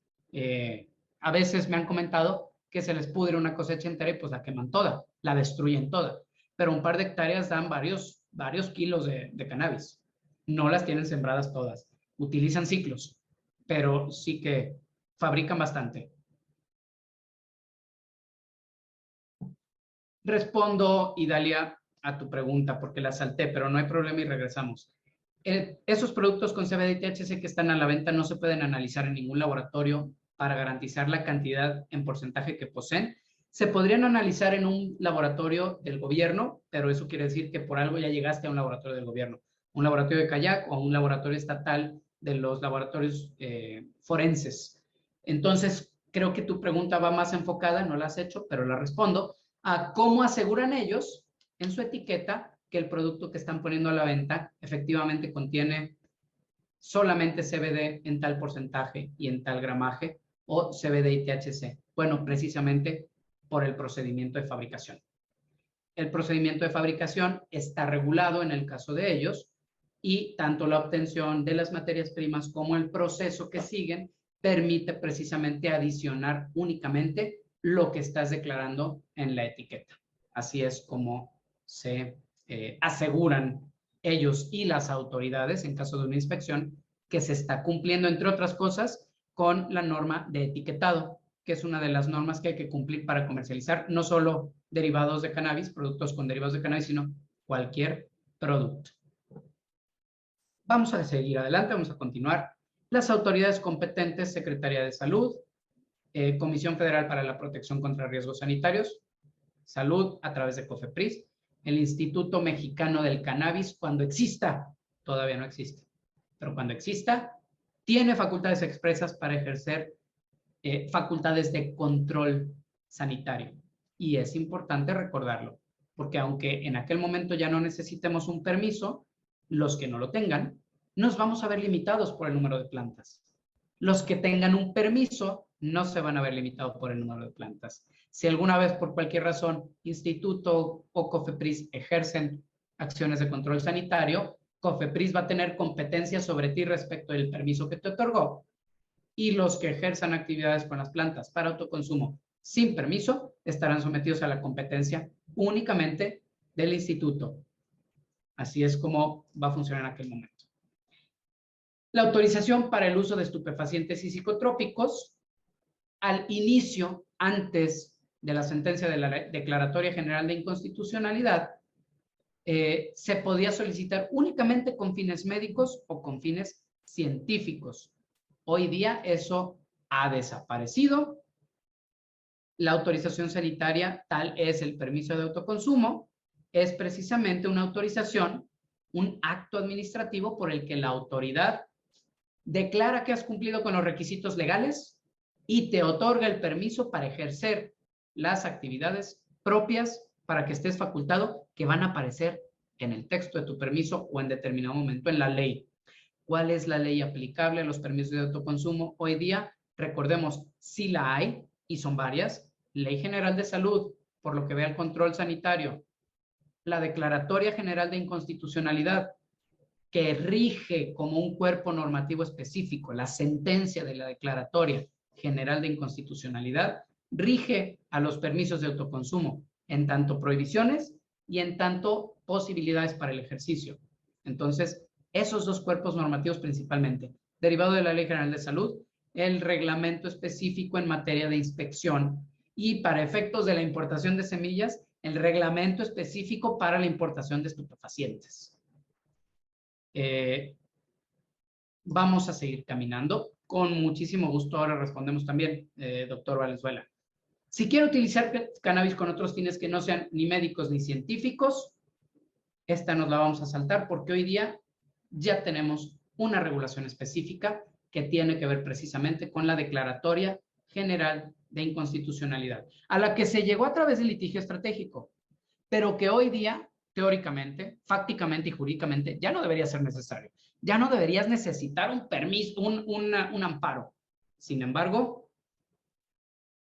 a veces me han comentado que se les pudre una cosecha entera y pues la queman toda, la destruyen toda. Pero un par de hectáreas dan varios kilos de cannabis. No las tienen sembradas todas. Utilizan ciclos, pero sí que fabrican bastante. Respondo, Idalia, a tu pregunta porque la salté, pero no hay problema y regresamos. Esos productos con CBD y THC que están a la venta no se pueden analizar en ningún laboratorio para garantizar la cantidad en porcentaje que poseen. Se podrían analizar en un laboratorio del gobierno, pero eso quiere decir que por algo ya llegaste a un laboratorio del gobierno, un laboratorio de Kayak o un laboratorio estatal de los laboratorios forenses. Entonces, creo que tu pregunta va más enfocada, no la has hecho, pero la respondo, a cómo aseguran ellos en su etiqueta que el producto que están poniendo a la venta efectivamente contiene solamente CBD en tal porcentaje y en tal gramaje o CBD y THC. Bueno, precisamente por el procedimiento de fabricación. El procedimiento de fabricación está regulado en el caso de ellos y tanto la obtención de las materias primas como el proceso que siguen permite precisamente adicionar únicamente lo que estás declarando en la etiqueta. Así es como se aseguran ellos y las autoridades, en caso de una inspección, que se está cumpliendo, entre otras cosas, con la norma de etiquetado, que es una de las normas que hay que cumplir para comercializar no solo derivados de cannabis, productos con derivados de cannabis, sino cualquier producto. Vamos a seguir adelante, vamos a continuar. Las autoridades competentes, Secretaría de Salud, Comisión Federal para la Protección contra Riesgos Sanitarios, Salud a través de COFEPRIS, el Instituto Mexicano del Cannabis, cuando exista, todavía no existe, pero cuando exista, tiene facultades expresas para ejercer facultades de control sanitario. Y es importante recordarlo, porque aunque en aquel momento ya no necesitemos un permiso, los que no lo tengan, nos vamos a ver limitados por el número de plantas. Los que tengan un permiso no se van a ver limitados por el número de plantas. Si alguna vez por cualquier razón instituto o COFEPRIS ejercen acciones de control sanitario, COFEPRIS va a tener competencia sobre ti respecto del permiso que te otorgó, y los que ejerzan actividades con las plantas para autoconsumo sin permiso estarán sometidos a la competencia únicamente del instituto. Así es como va a funcionar en aquel momento. La autorización para el uso de estupefacientes y psicotrópicos, al inicio, antes de la sentencia de la Declaratoria General de Inconstitucionalidad, se podía solicitar únicamente con fines médicos o con fines científicos. Hoy día eso ha desaparecido. La autorización sanitaria, tal es el permiso de autoconsumo, es precisamente una autorización, un acto administrativo por el que la autoridad declara que has cumplido con los requisitos legales y te otorga el permiso para ejercer las actividades propias para que estés facultado, que van a aparecer en el texto de tu permiso o en determinado momento en la ley. ¿Cuál es la ley aplicable a los permisos de autoconsumo hoy día? Recordemos, sí la hay, y son varias. Ley General de Salud, por lo que ve al control sanitario. La Declaratoria General de Inconstitucionalidad, que rige como un cuerpo normativo específico. La sentencia de la Declaratoria General de Inconstitucionalidad rige a los permisos de autoconsumo, en tanto prohibiciones y en tanto posibilidades para el ejercicio. Entonces, esos dos cuerpos normativos principalmente, derivado de la Ley General de Salud, el reglamento específico en materia de inspección, y para efectos de la importación de semillas, el reglamento específico para la importación de estupefacientes. Vamos a seguir caminando. Con muchísimo gusto ahora respondemos también, doctor Valenzuela. Si quiere utilizar cannabis con otros fines que no sean ni médicos ni científicos, esta nos la vamos a saltar porque hoy día ya tenemos una regulación específica que tiene que ver precisamente con la Declaratoria General de Inconstitucionalidad, a la que se llegó a través del litigio estratégico, pero que hoy día, teóricamente, fácticamente y jurídicamente, ya no debería ser necesario. Ya no deberías necesitar un permiso, un amparo. Sin embargo,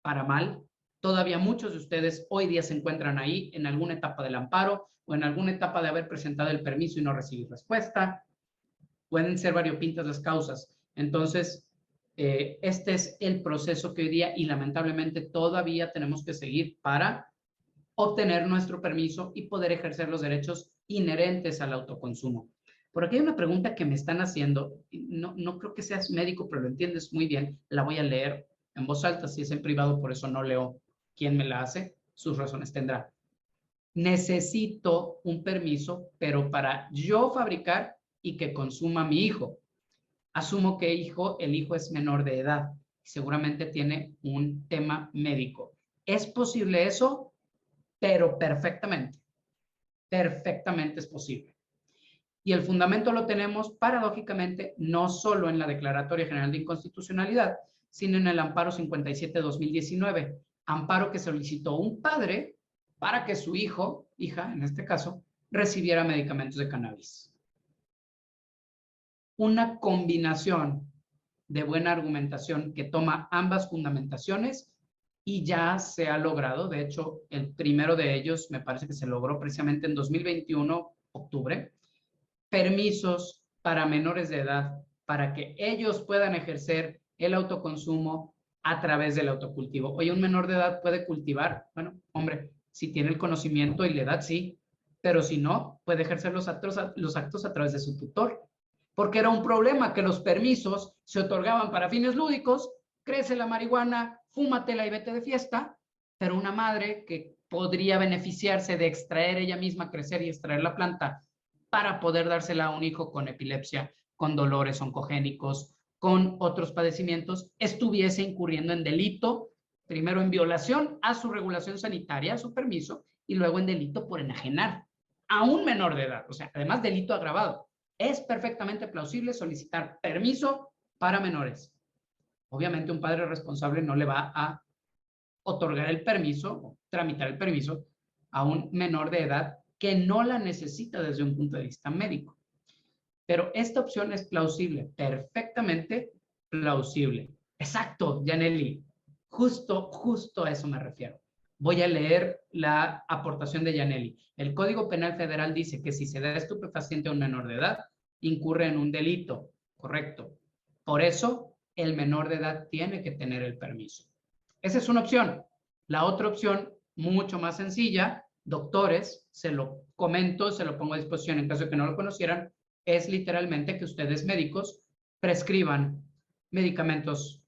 para mal, todavía muchos de ustedes hoy día se encuentran ahí en alguna etapa del amparo o en alguna etapa de haber presentado el permiso y no recibir respuesta. Pueden ser variopintas las causas. Entonces, este es el proceso que hoy día y lamentablemente todavía tenemos que seguir para obtener nuestro permiso y poder ejercer los derechos inherentes al autoconsumo. Por aquí hay una pregunta que me están haciendo, no creo que seas médico, pero lo entiendes muy bien, la voy a leer en voz alta, si es en privado, por eso no leo quién me la hace, sus razones tendrá. Necesito un permiso, pero para yo fabricar y que consuma mi hijo. Asumo que el hijo es menor de edad, seguramente tiene un tema médico. ¿Es posible eso? Pero perfectamente es posible. Y el fundamento lo tenemos paradójicamente no solo en la Declaratoria General de Inconstitucionalidad, sino en el amparo 57/2019, amparo que solicitó un padre para que su hija en este caso, recibiera medicamentos de cannabis. Una combinación de buena argumentación que toma ambas fundamentaciones y ya se ha logrado. De hecho, el primero de ellos me parece que se logró precisamente en 2021, octubre, permisos para menores de edad para que ellos puedan ejercer el autoconsumo a través del autocultivo. Hoy un menor de edad puede cultivar, bueno, hombre, si tiene el conocimiento y la edad, sí, pero si no, puede ejercer los actos a través de su tutor. Porque era un problema que los permisos se otorgaban para fines lúdicos, crece la marihuana, fúmatela y vete de fiesta, pero una madre que podría beneficiarse de extraer ella misma, crecer y extraer la planta para poder dársela a un hijo con epilepsia, con dolores oncogénicos, con otros padecimientos, estuviese incurriendo en delito, primero en violación a su regulación sanitaria, a su permiso, y luego en delito por enajenar a un menor de edad, o sea, además delito agravado. Es perfectamente plausible solicitar permiso para menores. Obviamente un padre responsable no le va a otorgar el permiso o tramitar el permiso a un menor de edad que no la necesita desde un punto de vista médico. Pero esta opción es plausible, perfectamente plausible. Exacto, Yaneli. Justo a eso me refiero. Voy a leer la aportación de Yaneli. El Código Penal Federal dice que si se da estupefaciente a un menor de edad, incurre en un delito, correcto. Por eso, el menor de edad tiene que tener el permiso. Esa es una opción. La otra opción, mucho más sencilla, doctores, se lo comento, se lo pongo a disposición en caso de que no lo conocieran, es literalmente que ustedes médicos prescriban medicamentos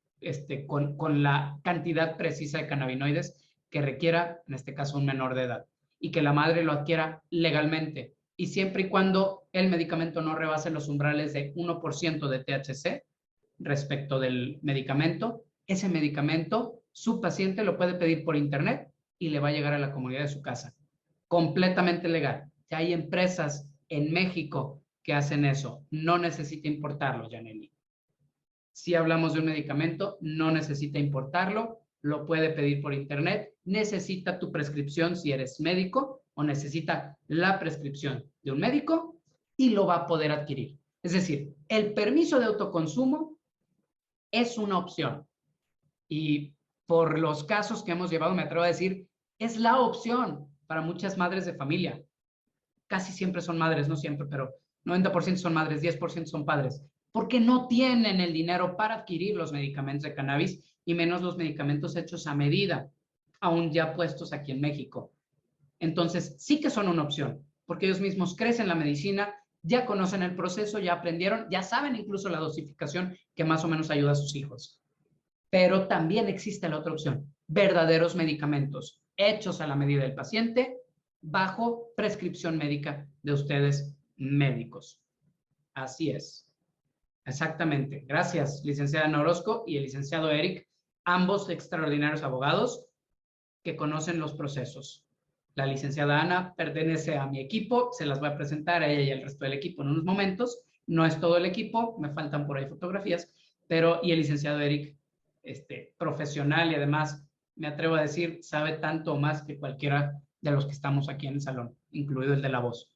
con la cantidad precisa de cannabinoides que requiera, en este caso, un menor de edad, y que la madre lo adquiera legalmente, y siempre y cuando el medicamento no rebase los umbrales de 1% de THC respecto del medicamento, ese medicamento, su paciente lo puede pedir por internet y le va a llegar a la comunidad de su casa. Completamente legal. Ya hay empresas en México que hacen eso. No necesita importarlo, Yaneli. Si hablamos de un medicamento, no necesita importarlo, lo puede pedir por internet, necesita tu prescripción si eres médico o necesita la prescripción de un médico y lo va a poder adquirir. Es decir, el permiso de autoconsumo es una opción y por los casos que hemos llevado, me atrevo a decir, es la opción para muchas madres de familia. Casi siempre son madres, no siempre, pero 90% son madres, 10% son padres, porque no tienen el dinero para adquirir los medicamentos de cannabis y menos los medicamentos hechos a medida, aún ya puestos aquí en México. Entonces, sí que son una opción, porque ellos mismos crecen la medicina, ya conocen el proceso, ya aprendieron, ya saben incluso la dosificación que más o menos ayuda a sus hijos. Pero también existe la otra opción, verdaderos medicamentos hechos a la medida del paciente, bajo prescripción médica de ustedes médicos. Así es. Exactamente. Gracias, licenciada Ana Orozco y el licenciado Eric, ambos extraordinarios abogados que conocen los procesos. La licenciada Ana pertenece a mi equipo, se las voy a presentar a ella y al resto del equipo en unos momentos. No es todo el equipo, me faltan por ahí fotografías, pero y el licenciado Eric, profesional y además, me atrevo a decir, sabe tanto o más que cualquiera de los que estamos aquí en el salón, incluido el de la voz.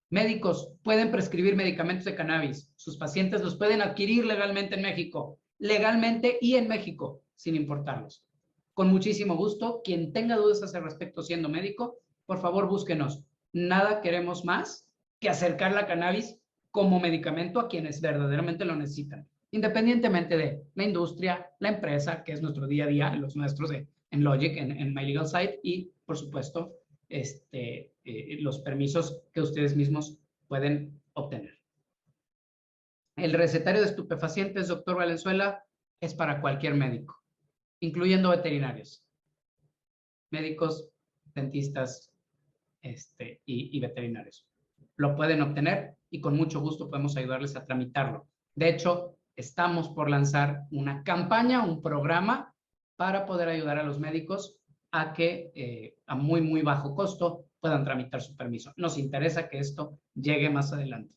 Médicos pueden prescribir medicamentos de cannabis. Sus pacientes los pueden adquirir legalmente en México, legalmente y en México, sin importarlos. Con muchísimo gusto. Quien tenga dudas a ese respecto siendo médico, por favor búsquenos. Nada queremos más que acercar la cannabis como medicamento a quienes verdaderamente lo necesitan, independientemente de la industria, la empresa, que es nuestro día a día, los nuestros en Logic, en My Legal Site, y por supuesto, los permisos que ustedes mismos pueden obtener. El recetario de estupefacientes, doctor Valenzuela, es para cualquier médico, incluyendo veterinarios, médicos, dentistas y veterinarios. Lo pueden obtener y con mucho gusto podemos ayudarles a tramitarlo. De hecho, estamos por lanzar una campaña, un programa para poder ayudar a los médicos a que a muy bajo costo puedan tramitar su permiso. Nos interesa que esto llegue más adelante.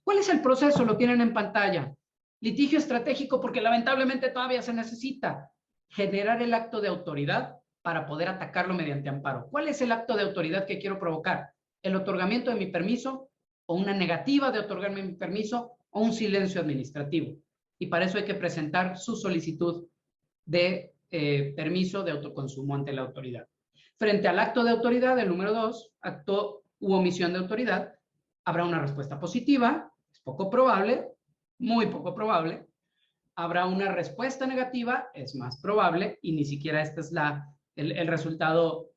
¿Cuál es el proceso? Lo tienen en pantalla. Litigio estratégico, porque lamentablemente todavía se necesita generar el acto de autoridad para poder atacarlo mediante amparo. ¿Cuál es el acto de autoridad que quiero provocar? ¿El otorgamiento de mi permiso o una negativa de otorgarme mi permiso o un silencio administrativo? Y para eso hay que presentar su solicitud de permiso de autoconsumo ante la autoridad. Frente al acto de autoridad, el número 2, acto u omisión de autoridad, habrá una respuesta positiva, es poco probable, muy poco probable. Habrá una respuesta negativa, es más probable, y ni siquiera este es el resultado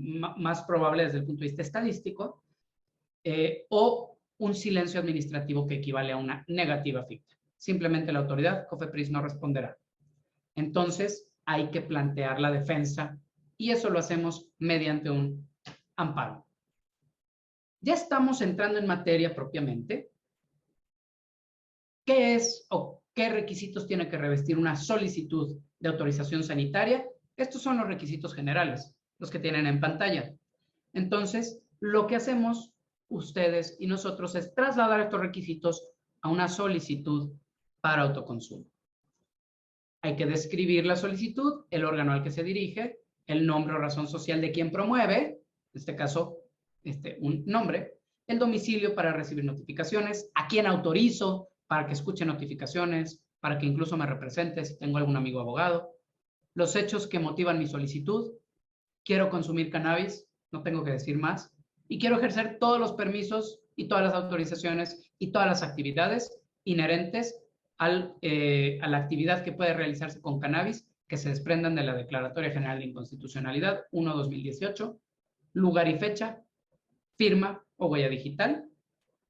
más probable desde el punto de vista estadístico, o un silencio administrativo que equivale a una negativa ficta. Simplemente la autoridad, COFEPRIS, no responderá. Entonces, hay que plantear la defensa y eso lo hacemos mediante un amparo. Ya estamos entrando en materia propiamente. ¿Qué es o qué requisitos tiene que revestir una solicitud de autorización sanitaria? Estos son los requisitos generales, los que tienen en pantalla. Entonces, lo que hacemos ustedes y nosotros es trasladar estos requisitos a una solicitud para autoconsumo. Hay que describir la solicitud, el órgano al que se dirige, el nombre o razón social de quien promueve, en este caso, un nombre, el domicilio para recibir notificaciones, a quién autorizo para que escuche notificaciones, para que incluso me represente si tengo algún amigo abogado, los hechos que motivan mi solicitud, quiero consumir cannabis, no tengo que decir más, y quiero ejercer todos los permisos y todas las autorizaciones y todas las actividades inherentes a la actividad que puede realizarse con cannabis que se desprendan de la Declaratoria General de Inconstitucionalidad 1/2018, lugar y fecha, firma o huella digital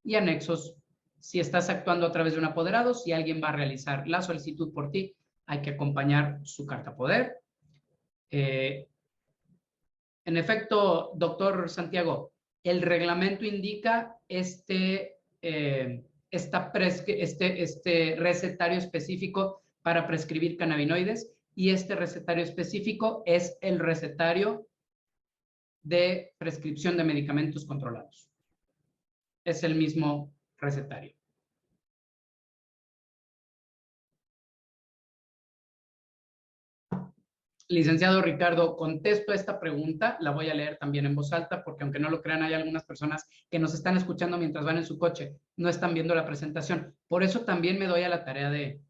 y anexos. Si estás actuando a través de un apoderado, si alguien va a realizar la solicitud por ti, hay que acompañar su carta poder. En efecto, doctor Santiago, el reglamento indica este recetario específico para prescribir cannabinoides y este recetario específico es el recetario de prescripción de medicamentos controlados. Es el mismo recetario. Licenciado Ricardo, contesto esta pregunta, la voy a leer también en voz alta porque aunque no lo crean, hay algunas personas que nos están escuchando mientras van en su coche, no están viendo la presentación. Por eso también me doy a la tarea de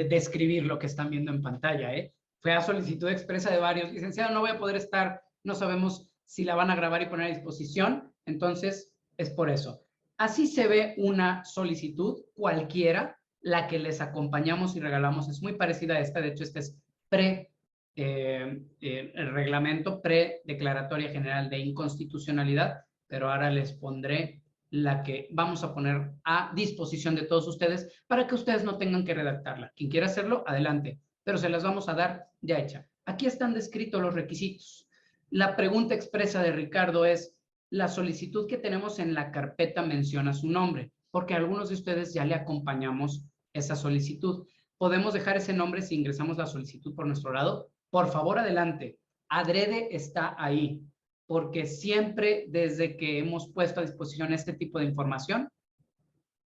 describir lo que están viendo en pantalla. Fue a solicitud expresa de varios. Licenciado, no voy a poder estar, no sabemos si la van a grabar y poner a disposición, entonces es por eso. Así se ve una solicitud cualquiera. La que les acompañamos y regalamos es muy parecida a esta, de hecho este es el reglamento pre-declaratoria general de inconstitucionalidad, pero ahora les pondré la que vamos a poner a disposición de todos ustedes para que ustedes no tengan que redactarla. Quien quiera hacerlo, adelante, pero se las vamos a dar ya hecha. Aquí están descritos los requisitos. La pregunta expresa de Ricardo es, la solicitud que tenemos en la carpeta menciona su nombre, porque a algunos de ustedes ya le acompañamos esa solicitud. ¿Podemos dejar ese nombre si ingresamos la solicitud por nuestro lado? Por favor, adelante. Adrede está ahí, porque siempre desde que hemos puesto a disposición este tipo de información,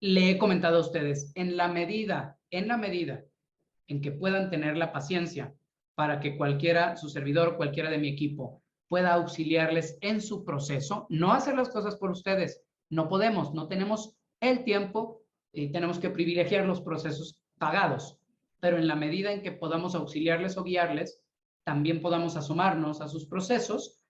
le he comentado a ustedes, en la medida en que puedan tener la paciencia para que cualquiera, su servidor, cualquiera de mi equipo, pueda auxiliarles en su proceso, no hacer las cosas por ustedes. No podemos, no tenemos el tiempo y tenemos que privilegiar los procesos pagados, pero en la medida en que podamos auxiliarles o guiarles, también podamos asomarnos a sus procesos.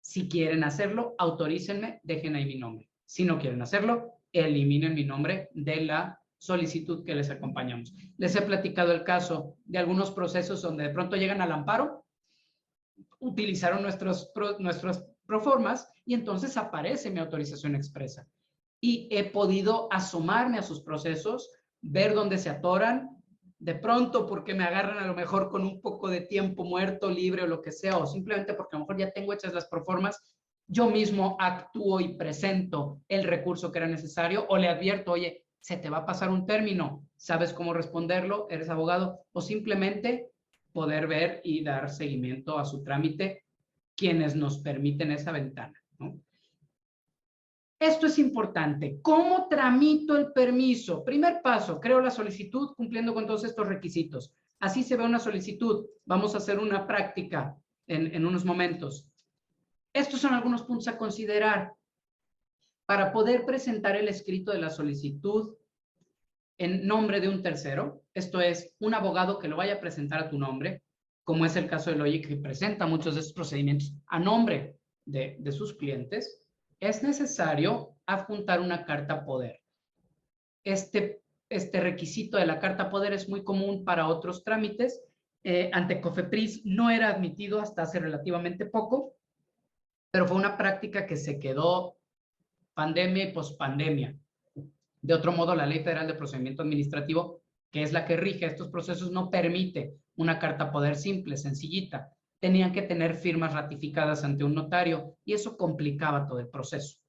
Si quieren hacerlo, autorícenme, dejen ahí mi nombre. Si no quieren hacerlo, eliminen mi nombre de la solicitud que les acompañamos. Les he platicado el caso de algunos procesos donde de pronto llegan al amparo, utilizaron nuestras proformas y entonces aparece mi autorización expresa. Y he podido asomarme a sus procesos, ver dónde se atoran, de pronto porque me agarran a lo mejor con un poco de tiempo muerto, libre o lo que sea, o simplemente porque a lo mejor ya tengo hechas las proformas, yo mismo actúo y presento el recurso que era necesario o le advierto, oye, se te va a pasar un término, ¿sabes cómo responderlo? ¿Eres abogado? O simplemente poder ver y dar seguimiento a su trámite quienes nos permiten esa ventana, ¿no? Esto es importante. ¿Cómo tramito el permiso? Primer paso, creo la solicitud cumpliendo con todos estos requisitos. Así se ve una solicitud. Vamos a hacer una práctica en unos momentos. Estos son algunos puntos a considerar. Para poder presentar el escrito de la solicitud en nombre de un tercero, esto es, un abogado que lo vaya a presentar a tu nombre, como es el caso de Logic, que presenta muchos de estos procedimientos a nombre de sus clientes, es necesario adjuntar una carta poder. Este requisito de la carta poder es muy común para otros trámites. Ante COFEPRIS no era admitido hasta hace relativamente poco, pero fue una práctica que se quedó pandemia y pospandemia. De otro modo, la Ley Federal de Procedimiento Administrativo, que es la que rige estos procesos, no permite una carta poder simple, sencillita. Tenían que tener firmas ratificadas ante un notario y eso complicaba todo el proceso.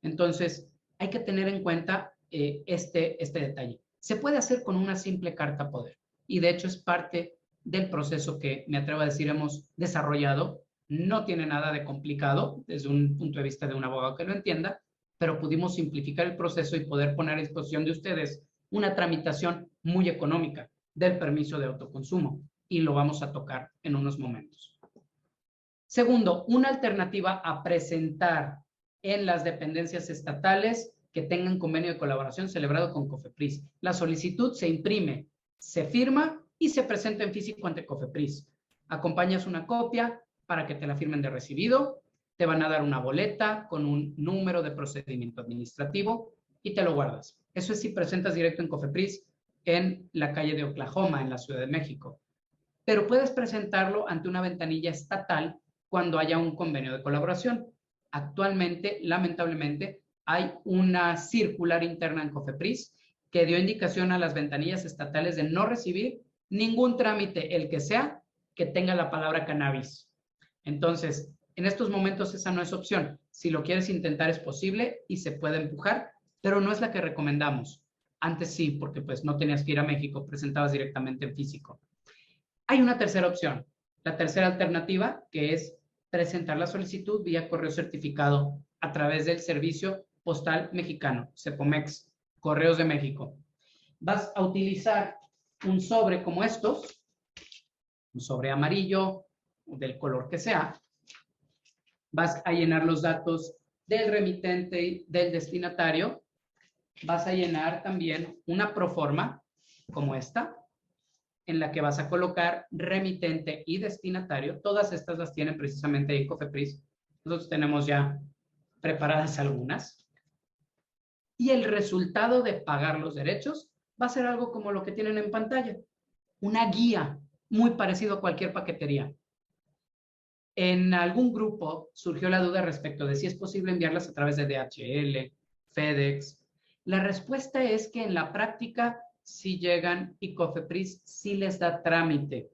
Entonces, hay que tener en cuenta este detalle. Se puede hacer con una simple carta poder y de hecho es parte del proceso que, me atrevo a decir, hemos desarrollado. No tiene nada de complicado desde un punto de vista de un abogado que lo entienda, pero pudimos simplificar el proceso y poder poner a disposición de ustedes una tramitación muy económica del permiso de autoconsumo y lo vamos a tocar en unos momentos. Segundo, una alternativa a presentar en las dependencias estatales que tengan convenio de colaboración celebrado con COFEPRIS. La solicitud se imprime, se firma y se presenta en físico ante COFEPRIS. Acompañas una copia para que te la firmen de recibido, te van a dar una boleta con un número de procedimiento administrativo y te lo guardas. Eso es si presentas directo en COFEPRIS en la calle de Oklahoma, en la Ciudad de México. Pero puedes presentarlo ante una ventanilla estatal cuando haya un convenio de colaboración. Actualmente, lamentablemente, hay una circular interna en COFEPRIS que dio indicación a las ventanillas estatales de no recibir ningún trámite, el que sea, que tenga la palabra cannabis. Entonces, en estos momentos esa no es opción. Si lo quieres intentar es posible y se puede empujar, pero no es la que recomendamos. Antes sí, porque pues no tenías que ir a México, presentabas directamente en físico. Hay una tercera opción, la tercera alternativa, que es presentar la solicitud vía correo certificado a través del Servicio Postal Mexicano, CEPOMEX, Correos de México. Vas a utilizar un sobre como estos, un sobre amarillo, del color que sea. Vas a llenar los datos del remitente y del destinatario. Vas a llenar también una proforma como esta, en la que vas a colocar remitente y destinatario. Todas estas las tienen precisamente ahí COFEPRIS. Nosotros tenemos ya preparadas algunas. Y el resultado de pagar los derechos va a ser algo como lo que tienen en pantalla. Una guía muy parecido a cualquier paquetería. En algún grupo surgió la duda respecto de si es posible enviarlas a través de DHL, FedEx. La respuesta es que en la práctica sí llegan y COFEPRIS sí les da trámite.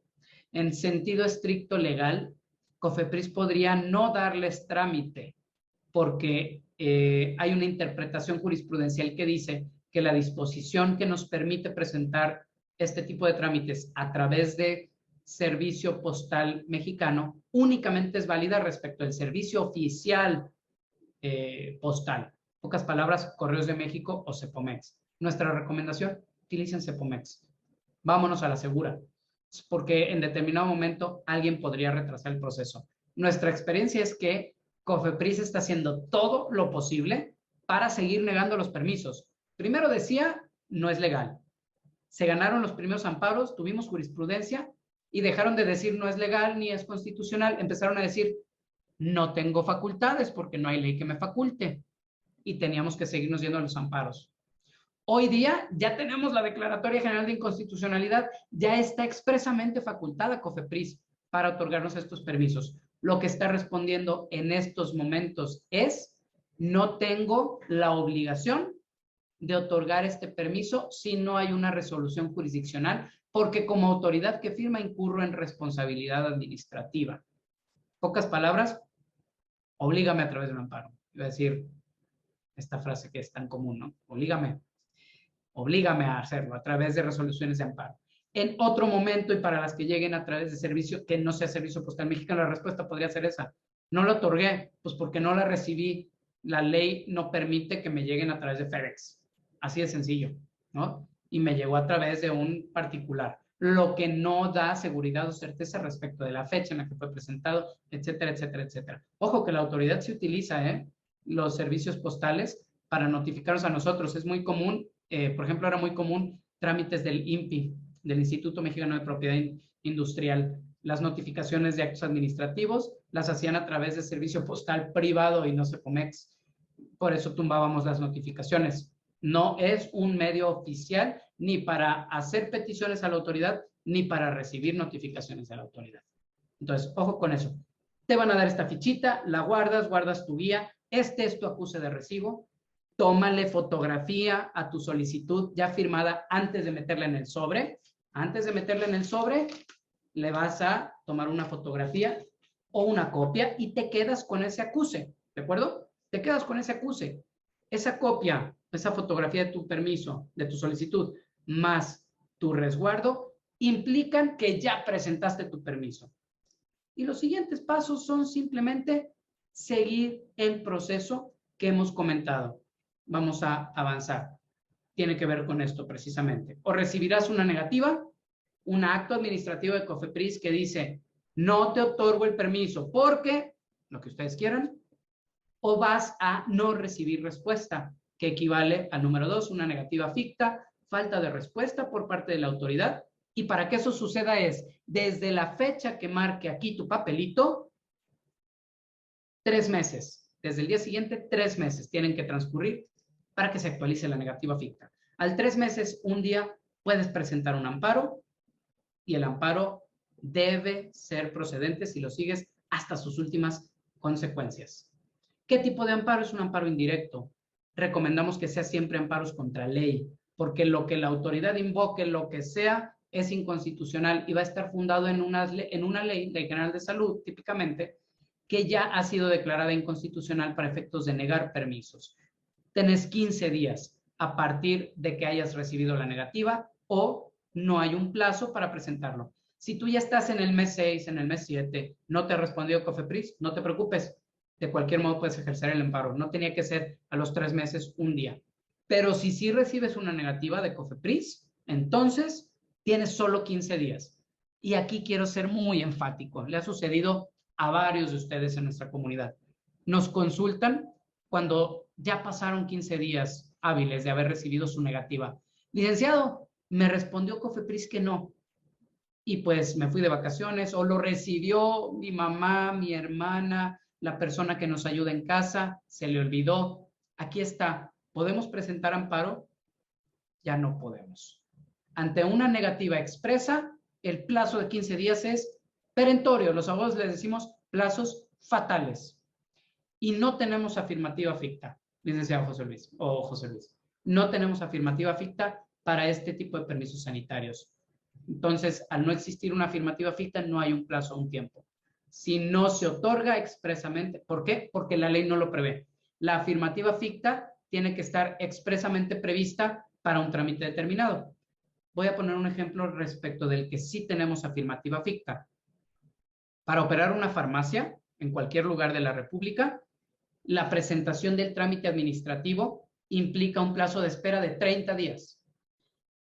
En sentido estricto legal, COFEPRIS podría no darles trámite porque hay una interpretación jurisprudencial que dice que la disposición que nos permite presentar este tipo de trámites a través de Servicio Postal Mexicano únicamente es válida respecto al servicio oficial postal. Pocas palabras, Correos de México o CEPOMEX. Nuestra recomendación, utilicen CEPOMEX. Vámonos a la segura, porque en determinado momento alguien podría retrasar el proceso. Nuestra experiencia es que COFEPRIS está haciendo todo lo posible para seguir negando los permisos. Primero decía, no es legal. Se ganaron los primeros amparos, tuvimos jurisprudencia y dejaron de decir no es legal ni es constitucional. Empezaron a decir no tengo facultades porque no hay ley que me faculte. Y teníamos que seguirnos yendo a los amparos. Hoy día ya tenemos la Declaratoria General de Inconstitucionalidad, ya está expresamente facultada COFEPRIS para otorgarnos estos permisos. Lo que está respondiendo en estos momentos es, no tengo la obligación de otorgar este permiso si no hay una resolución jurisdiccional, porque como autoridad que firma incurro en responsabilidad administrativa. Pocas palabras, oblígame a través de un amparo. Iba a decir esta frase que es tan común, ¿no? Oblígame a hacerlo a través de resoluciones de amparo. En otro momento y para las que lleguen a través de servicio que no sea Servicio Postal Mexicano, la respuesta podría ser esa. No lo otorgué, pues porque no la recibí. La ley no permite que me lleguen a través de FedEx. Así de sencillo, ¿no? Y me llegó a través de un particular, lo que no da seguridad o certeza respecto de la fecha en la que fue presentado, etcétera, etcétera, etcétera. Ojo que la autoridad se utiliza, los servicios postales para notificarnos a nosotros. Es muy común, por ejemplo, era muy común trámites del INPI, del Instituto Mexicano de Propiedad Industrial. Las notificaciones de actos administrativos las hacían a través de servicio postal privado y no CEPOMEX. Por eso tumbábamos las notificaciones. No es un medio oficial ni para hacer peticiones a la autoridad ni para recibir notificaciones de la autoridad. Entonces, ojo con eso. Te van a dar esta fichita, la guardas, guardas tu guía. Este es tu acuse de recibo. Tómale fotografía a tu solicitud ya firmada antes de meterla en el sobre. Antes de meterla en el sobre, le vas a tomar una fotografía o una copia y te quedas con ese acuse, ¿de acuerdo? Te quedas con ese acuse. Esa copia, esa fotografía de tu permiso, de tu solicitud, más tu resguardo, implican que ya presentaste tu permiso. Y los siguientes pasos son simplemente seguir el proceso que hemos comentado. Vamos a avanzar. Tiene que ver con esto precisamente. O recibirás una negativa, un acto administrativo de COFEPRIS que dice, no te otorgo el permiso porque, lo que ustedes quieran, o vas a no recibir respuesta, que equivale al número 2, una negativa ficta, falta de respuesta por parte de la autoridad Y para que eso suceda es, desde la fecha que marque aquí tu papelito, 3 meses. Desde el día siguiente, 3 meses tienen que transcurrir para que se actualice la negativa ficta. Al 3 meses, un día, puedes presentar un amparo y el amparo debe ser procedente si lo sigues hasta sus últimas consecuencias. ¿Qué tipo de amparo? Es un amparo indirecto. Recomendamos que sea siempre amparos contra ley, porque lo que la autoridad invoque, lo que sea, es inconstitucional y va a estar fundado en una ley, Ley General de Salud, típicamente, que ya ha sido declarada inconstitucional para efectos de negar permisos. Tenés 15 días a partir de que hayas recibido la negativa o no hay un plazo para presentarlo. Si tú ya estás en el mes 6, en el mes 7, no te ha respondido COFEPRIS, no te preocupes. De cualquier modo puedes ejercer el amparo. No tenía que ser a los 3 meses, un día. Pero si sí recibes una negativa de COFEPRIS, entonces tienes solo 15 días. Y aquí quiero ser muy enfático. Le ha sucedido a varios de ustedes en nuestra comunidad. Nos consultan cuando ya pasaron 15 días hábiles de haber recibido su negativa. Licenciado, me respondió COFEPRIS que no. Y pues me fui de vacaciones o lo recibió mi mamá, mi hermana, la persona que nos ayuda en casa, se le olvidó. Aquí está. ¿Podemos presentar amparo? Ya no podemos. Ante una negativa expresa, el plazo de 15 días es perentorio. Los abogados les decimos plazos fatales. Y no tenemos afirmativa ficta, licenciado José Luis, o José Luis. No tenemos afirmativa ficta para este tipo de permisos sanitarios. Entonces, al no existir una afirmativa ficta, no hay un plazo o un tiempo. Si no se otorga expresamente, ¿por qué? Porque la ley no lo prevé. La afirmativa ficta tiene que estar expresamente prevista para un trámite determinado. Voy a poner un ejemplo respecto del que sí tenemos afirmativa ficta. Para operar una farmacia en cualquier lugar de la República, la presentación del trámite administrativo implica un plazo de espera de 30 días.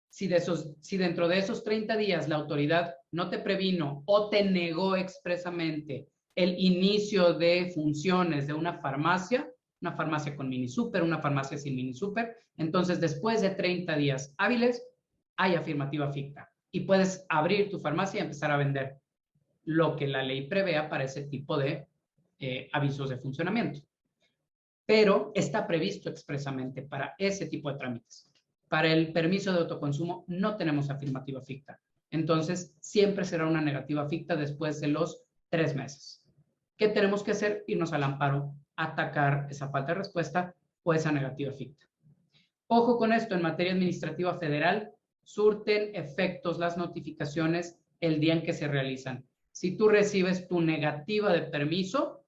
Si dentro de esos 30 días la autoridad no te previno o te negó expresamente el inicio de funciones de una farmacia con mini super, una farmacia sin mini super, entonces después de 30 días hábiles hay afirmativa ficta y puedes abrir tu farmacia y empezar a vender lo que la ley prevea para ese tipo de avisos de funcionamiento. Pero está previsto expresamente para ese tipo de trámites. Para el permiso de autoconsumo no tenemos afirmativa ficta. Entonces, siempre será una negativa ficta después de los 3 meses. ¿Qué tenemos que hacer? Irnos al amparo, atacar esa falta de respuesta o esa negativa ficta. Ojo con esto, en materia administrativa federal, surten efectos las notificaciones el día en que se realizan. Si tú recibes tu negativa de permiso,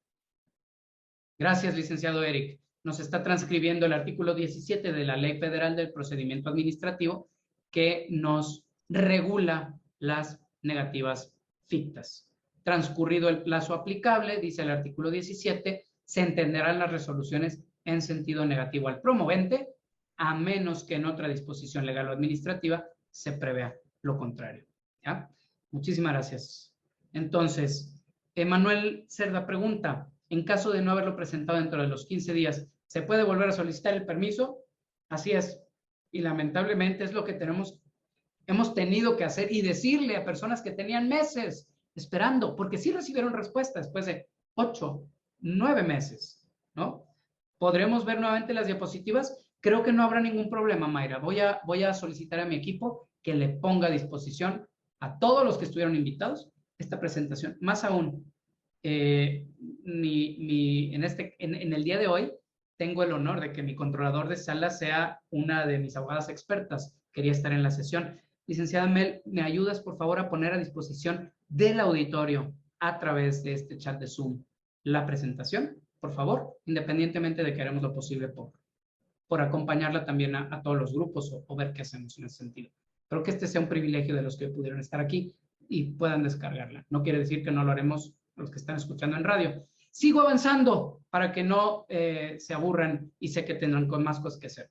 gracias, licenciado Eric, nos está transcribiendo el artículo 17 de la Ley Federal del Procedimiento Administrativo que nos regula las negativas fictas. Transcurrido el plazo aplicable, dice el artículo 17, se entenderán las resoluciones en sentido negativo al promovente, a menos que en otra disposición legal o administrativa se prevea lo contrario. ¿Ya? Muchísimas gracias. Entonces, Emanuel Cerda pregunta, en caso de no haberlo presentado dentro de los 15 días, ¿se puede volver a solicitar el permiso? Así es. Y lamentablemente es lo que hemos tenido que hacer y decirle a personas que tenían meses esperando, porque sí recibieron respuesta después de 8, 9 meses, ¿no? ¿Podremos ver nuevamente las diapositivas? Creo que no habrá ningún problema, Mayra. Voy a solicitar a mi equipo que le ponga a disposición a todos los que estuvieron invitados esta presentación. Más aún, en el día de hoy tengo el honor de que mi controlador de sala sea una de mis abogadas expertas. Quería estar en la sesión. Licenciada Mel, ¿me ayudas por favor a poner a disposición del auditorio a través de este chat de Zoom la presentación? Por favor, independientemente de que haremos lo posible por acompañarla también a todos los grupos o ver qué hacemos en ese sentido. Creo que este sea un privilegio de los que pudieron estar aquí y puedan descargarla. No quiere decir que no lo haremos los que están escuchando en radio. Sigo avanzando para que no se aburran y sé que tendrán con más cosas que hacer.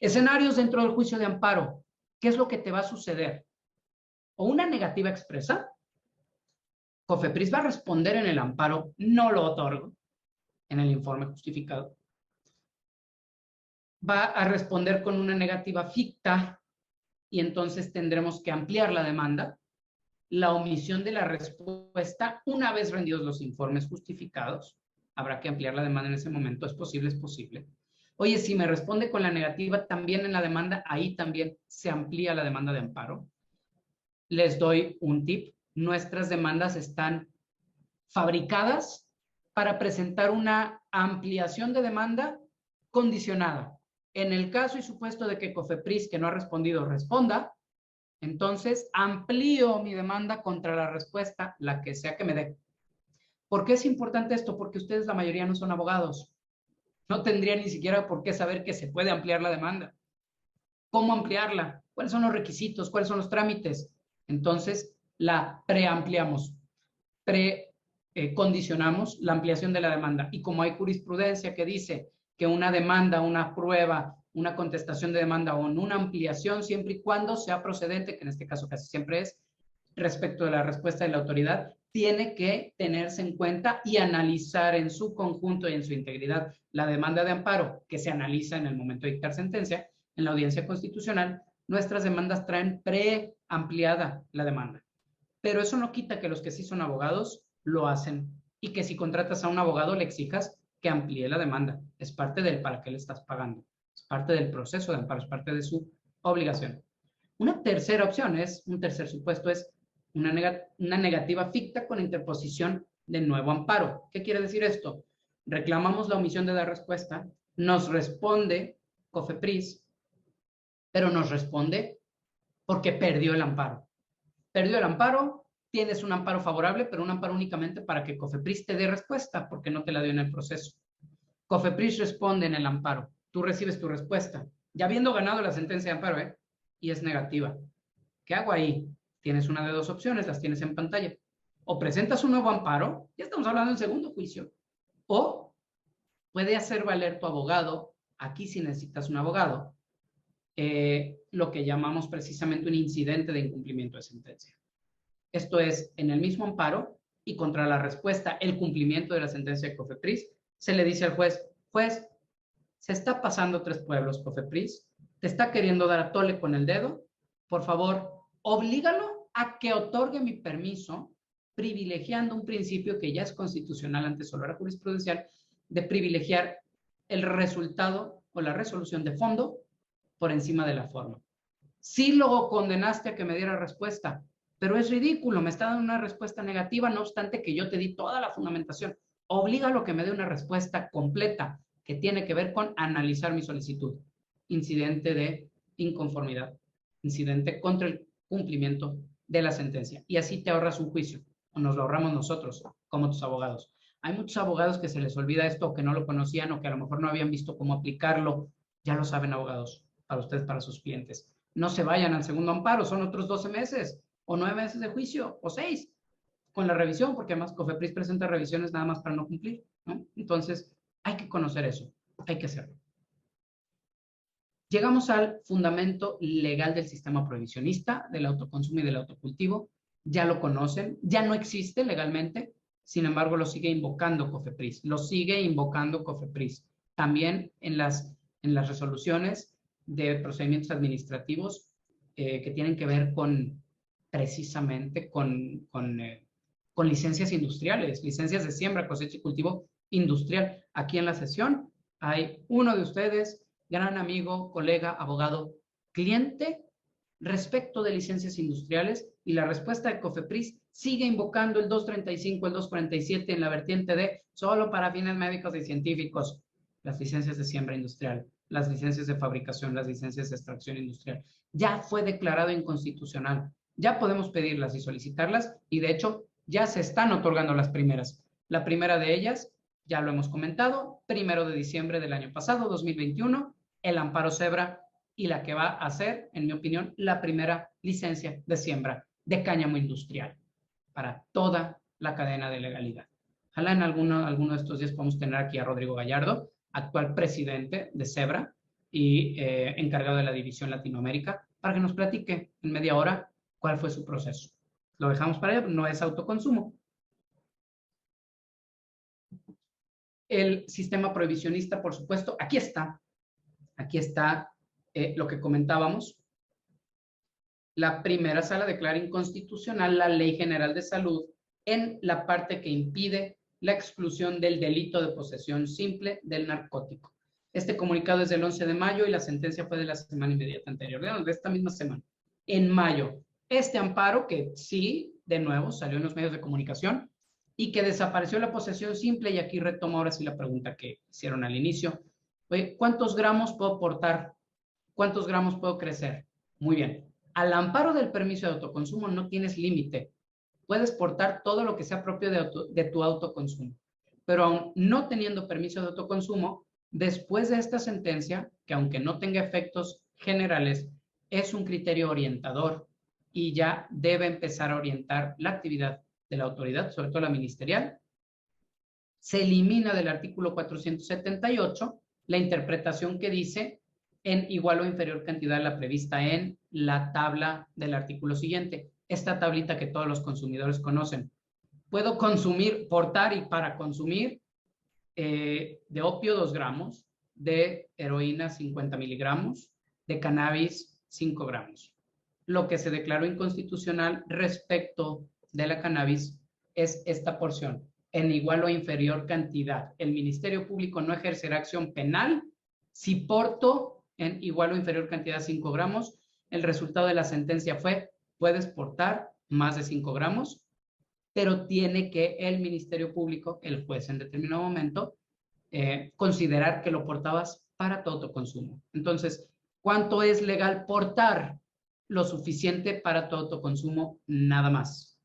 Escenarios dentro del juicio de amparo. ¿Qué es lo que te va a suceder? O una negativa expresa. COFEPRIS va a responder en el amparo, no lo otorgo en el informe justificado. Va a responder con una negativa ficta y entonces tendremos que ampliar la demanda. La omisión de la respuesta, una vez rendidos los informes justificados, habrá que ampliar la demanda en ese momento. ¿Es posible? Es posible. Oye, si me responde con la negativa también en la demanda, ahí también se amplía la demanda de amparo. Les doy un tip. Nuestras demandas están fabricadas para presentar una ampliación de demanda condicionada. En el caso y supuesto de que COFEPRIS, que no ha respondido, responda, entonces amplío mi demanda contra la respuesta, la que sea que me dé. ¿Por qué es importante esto? Porque ustedes, la mayoría, no son abogados. No tendrían ni siquiera por qué saber que se puede ampliar la demanda. ¿Cómo ampliarla? ¿Cuáles son los requisitos? ¿Cuáles son los trámites? Entonces, la preampliamos, condicionamos la ampliación de la demanda. Y como hay jurisprudencia que dice que una demanda, una prueba, una contestación de demanda o una ampliación, siempre y cuando sea procedente, que en este caso casi siempre es, respecto de la respuesta de la autoridad, tiene que tenerse en cuenta y analizar en su conjunto y en su integridad la demanda de amparo que se analiza en el momento de dictar sentencia en la audiencia constitucional. Nuestras demandas traen preampliada la demanda. Pero eso no quita que los que sí son abogados lo hacen y que si contratas a un abogado le exijas que amplíe la demanda. Es parte del para qué le estás pagando. Es parte del proceso de amparo, es parte de su obligación. Una tercera opción un tercer supuesto es una negativa ficta con interposición de nuevo amparo. ¿Qué quiere decir esto? Reclamamos la omisión de dar respuesta, nos responde COFEPRIS, pero nos responde porque perdió el amparo. Perdió el amparo, tienes un amparo favorable, pero un amparo únicamente para que COFEPRIS te dé respuesta porque no te la dio en el proceso. COFEPRIS responde en el amparo, tú recibes tu respuesta, ya habiendo ganado la sentencia de amparo, y es negativa. ¿Qué hago ahí? Tienes una de dos opciones, las tienes en pantalla. O presentas un nuevo amparo, ya estamos hablando en segundo juicio, o puede hacer valer tu abogado, aquí si necesitas un abogado, lo que llamamos precisamente un incidente de incumplimiento de sentencia. Esto es, en el mismo amparo y contra la respuesta, el cumplimiento de la sentencia de COFEPRIS, se le dice al juez, juez, se está pasando 3 pueblos, COFEPRIS, te está queriendo dar a tole con el dedo, por favor, oblígalo a que otorgue mi permiso, privilegiando un principio que ya es constitucional, antes solo era jurisprudencial, de privilegiar el resultado o la resolución de fondo por encima de la forma. Sí lo condenaste a que me diera respuesta, pero es ridículo, me está dando una respuesta negativa, no obstante que yo te di toda la fundamentación. Oblígalo a que me dé una respuesta completa que tiene que ver con analizar mi solicitud. Incidente de inconformidad, incidente contra el cumplimiento de la sentencia. Y así te ahorras un juicio, o nos lo ahorramos nosotros, como tus abogados. Hay muchos abogados que se les olvida esto, o que no lo conocían, o que a lo mejor no habían visto cómo aplicarlo. Ya lo saben, abogados, para ustedes, para sus clientes. No se vayan al segundo amparo, son otros 12 meses, o 9 meses de juicio, o 6, con la revisión, porque además COFEPRIS presenta revisiones nada más para no cumplir, ¿no? Entonces, hay que conocer eso, hay que hacerlo. Llegamos al fundamento legal del sistema prohibicionista, del autoconsumo y del autocultivo. Ya lo conocen, ya no existe legalmente, sin embargo lo sigue invocando COFEPRIS, lo sigue invocando COFEPRIS. También en las resoluciones de procedimientos administrativos que tienen que ver con, precisamente, con licencias industriales, licencias de siembra, cosecha y cultivo industrial. Aquí en la sesión hay uno de ustedes, gran amigo, colega, abogado, cliente, respecto de licencias industriales, y la respuesta de COFEPRIS sigue invocando el 235, el 247 en la vertiente de solo para fines médicos y científicos, las licencias de siembra industrial, las licencias de fabricación, las licencias de extracción industrial. Ya fue declarado inconstitucional. Ya podemos pedirlas y solicitarlas, y de hecho ya se están otorgando las primeras. La primera de ellas, ya lo hemos comentado, 1 de diciembre del año pasado, 2021, el amparo Zebra, y la que va a ser, en mi opinión, la primera licencia de siembra de cáñamo industrial para toda la cadena de legalidad. Ojalá en alguno de estos días podamos tener aquí a Rodrigo Gallardo, actual presidente de Zebra y encargado de la división Latinoamérica, para que nos platique en media hora cuál fue su proceso. Lo dejamos para allá, no es autoconsumo. El sistema prohibicionista, por supuesto, aquí está lo que comentábamos. La primera sala declara inconstitucional la Ley General de Salud en la parte que impide la exclusión del delito de posesión simple del narcótico. Este comunicado es del 11 de mayo y la sentencia fue de la semana inmediata anterior, de esta misma semana. En mayo, este amparo, que sí, de nuevo, salió en los medios de comunicación y que desapareció la posesión simple, y aquí retomo ahora sí la pregunta que hicieron al inicio. Oye, ¿cuántos gramos puedo portar? ¿Cuántos gramos puedo crecer? Muy bien. Al amparo del permiso de autoconsumo no tienes límite. Puedes portar todo lo que sea propio de tu autoconsumo. Pero aún no teniendo permiso de autoconsumo, después de esta sentencia, que aunque no tenga efectos generales, es un criterio orientador y ya debe empezar a orientar la actividad de la autoridad, sobre todo la ministerial, se elimina del artículo 478 la interpretación que dice en igual o inferior cantidad a la prevista en la tabla del artículo siguiente. Esta tablita que todos los consumidores conocen. Puedo consumir, portar y para consumir de opio 2 gramos, de heroína 50 miligramos, de cannabis 5 gramos. Lo que se declaró inconstitucional respecto de la cannabis es esta porción, en igual o inferior cantidad. El Ministerio Público no ejercerá acción penal si porto en igual o inferior cantidad 5 gramos. El resultado de la sentencia fue, puedes portar más de 5 gramos, pero tiene que el Ministerio Público, el juez en determinado momento, considerar que lo portabas para tu autoconsumo. Entonces, ¿cuánto es legal portar? Lo suficiente para tu autoconsumo, nada más.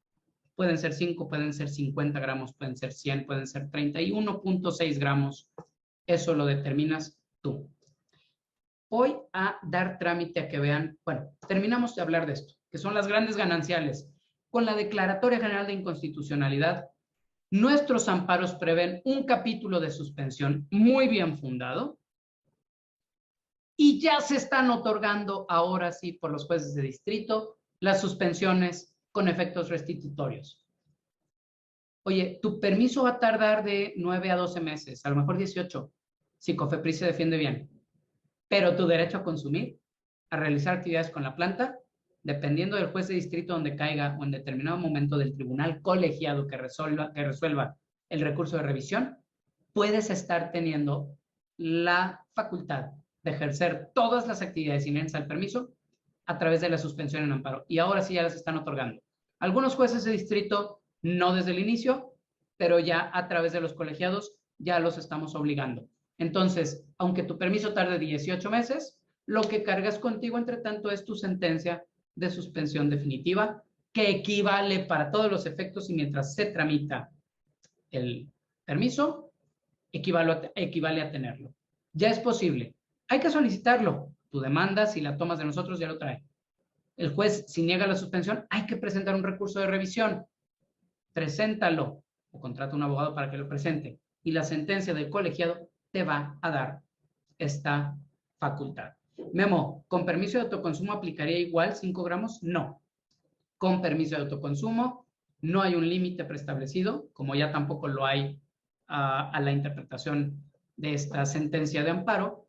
Pueden ser 5, pueden ser 50 gramos, pueden ser 100, pueden ser 31.6 gramos. Eso lo determinas tú. Voy a dar trámite a que vean, bueno, terminamos de hablar de esto, que son las grandes gananciales. Con la Declaratoria General de Inconstitucionalidad, nuestros amparos prevén un capítulo de suspensión muy bien fundado y ya se están otorgando ahora sí por los jueces de distrito las suspensiones con efectos restitutorios. Oye, tu permiso va a tardar de 9 a 12 meses, a lo mejor 18, si COFEPRIS se defiende bien. Pero tu derecho a consumir, a realizar actividades con la planta, dependiendo del juez de distrito donde caiga o en determinado momento del tribunal colegiado que resuelva el recurso de revisión, puedes estar teniendo la facultad de ejercer todas las actividades inherentes al permiso a través de la suspensión en amparo. Y ahora sí ya las están otorgando. Algunos jueces de distrito no desde el inicio, pero ya a través de los colegiados ya los estamos obligando. Entonces, aunque tu permiso tarde 18 meses, lo que cargas contigo, entre tanto, es tu sentencia de suspensión definitiva, que equivale para todos los efectos y mientras se tramita el permiso, equivale a tenerlo. Ya es posible. Hay que solicitarlo. Tu demanda, si la tomas de nosotros, ya lo trae. El juez, si niega la suspensión, hay que presentar un recurso de revisión. Preséntalo o contrata un abogado para que lo presente. Y la sentencia del colegiado te va a dar esta facultad. Memo, ¿con permiso de autoconsumo aplicaría igual 5 gramos? No. Con permiso de autoconsumo no hay un límite preestablecido, como ya tampoco lo hay a la interpretación de esta sentencia de amparo,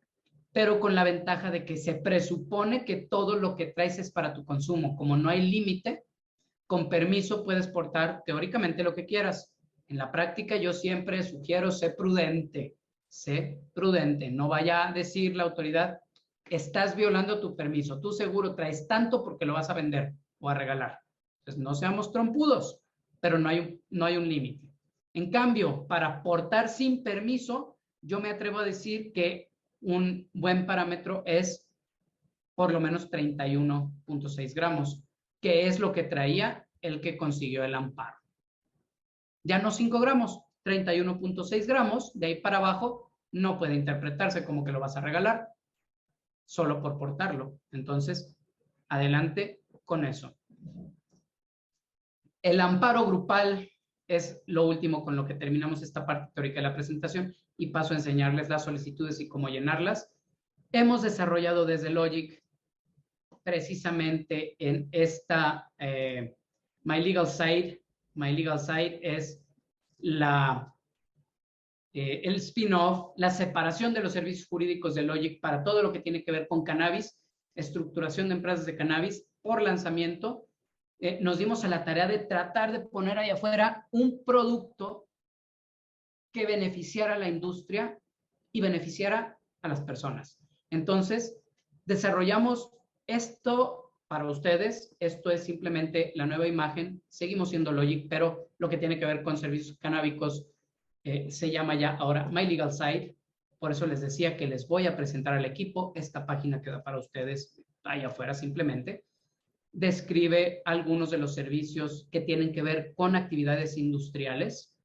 pero con la ventaja de que se presupone que todo lo que traes es para tu consumo. Como no hay límite, con permiso puedes portar teóricamente lo que quieras. En la práctica yo siempre sugiero sé prudente, no vaya a decir la autoridad, estás violando tu permiso, tú seguro traes tanto porque lo vas a vender o a regalar. Entonces no seamos trompudos, pero no hay un límite. En cambio, para portar sin permiso, yo me atrevo a decir que un buen parámetro es por lo menos 31.6 gramos, que es lo que traía el que consiguió el amparo. Ya no 5 gramos, 31.6 gramos, de ahí para abajo no puede interpretarse como que lo vas a regalar, solo por portarlo. Entonces, adelante con eso. El amparo grupal es lo último con lo que terminamos esta parte teórica de la presentación y paso a enseñarles las solicitudes y cómo llenarlas. Hemos desarrollado desde Logic precisamente en esta My Legal Site. My Legal Site es el spin-off, la separación de los servicios jurídicos de Logic para todo lo que tiene que ver con cannabis, estructuración de empresas de cannabis por lanzamiento, nos dimos a la tarea de tratar de poner ahí afuera un producto que beneficiara a la industria y beneficiara a las personas. Entonces, desarrollamos esto para ustedes. Esto es simplemente la nueva imagen. Seguimos siendo Logic, pero lo que tiene que ver con servicios canábicos se llama ya ahora My Legal Site. Por eso les decía que les voy a presentar al equipo. Esta página queda para ustedes ahí afuera simplemente. Describe algunos de los servicios que tienen que ver con actividades industriales.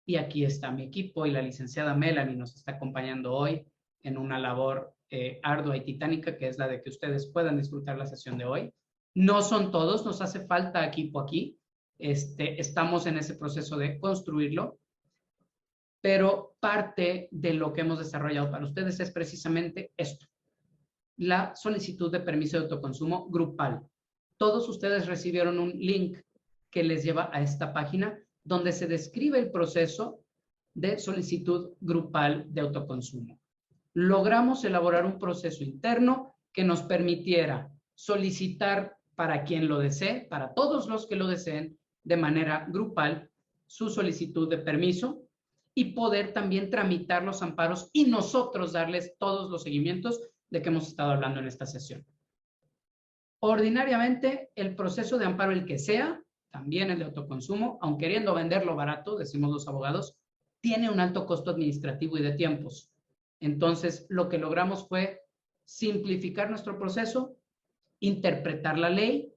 Y aquí está mi equipo y la licenciada Melanie nos está acompañando hoy en una labor ardua y titánica, que es la de que ustedes puedan disfrutar la sesión de hoy. No son todos, nos hace falta equipo aquí. Estamos en ese proceso de construirlo, pero parte de lo que hemos desarrollado para ustedes es precisamente esto: la solicitud de permiso de autoconsumo grupal. Todos ustedes recibieron un link que les lleva a esta página donde se describe el proceso de solicitud grupal de autoconsumo. Logramos elaborar un proceso interno que nos permitiera solicitar para quien lo desee, para todos los que lo deseen, de manera grupal, su solicitud de permiso y poder también tramitar los amparos y nosotros darles todos los seguimientos de que hemos estado hablando en esta sesión. Ordinariamente, el proceso de amparo, el que sea, también el de autoconsumo, aun queriendo venderlo barato, decimos los abogados, tiene un alto costo administrativo y de tiempos. Entonces, lo que logramos fue simplificar nuestro proceso, interpretar la ley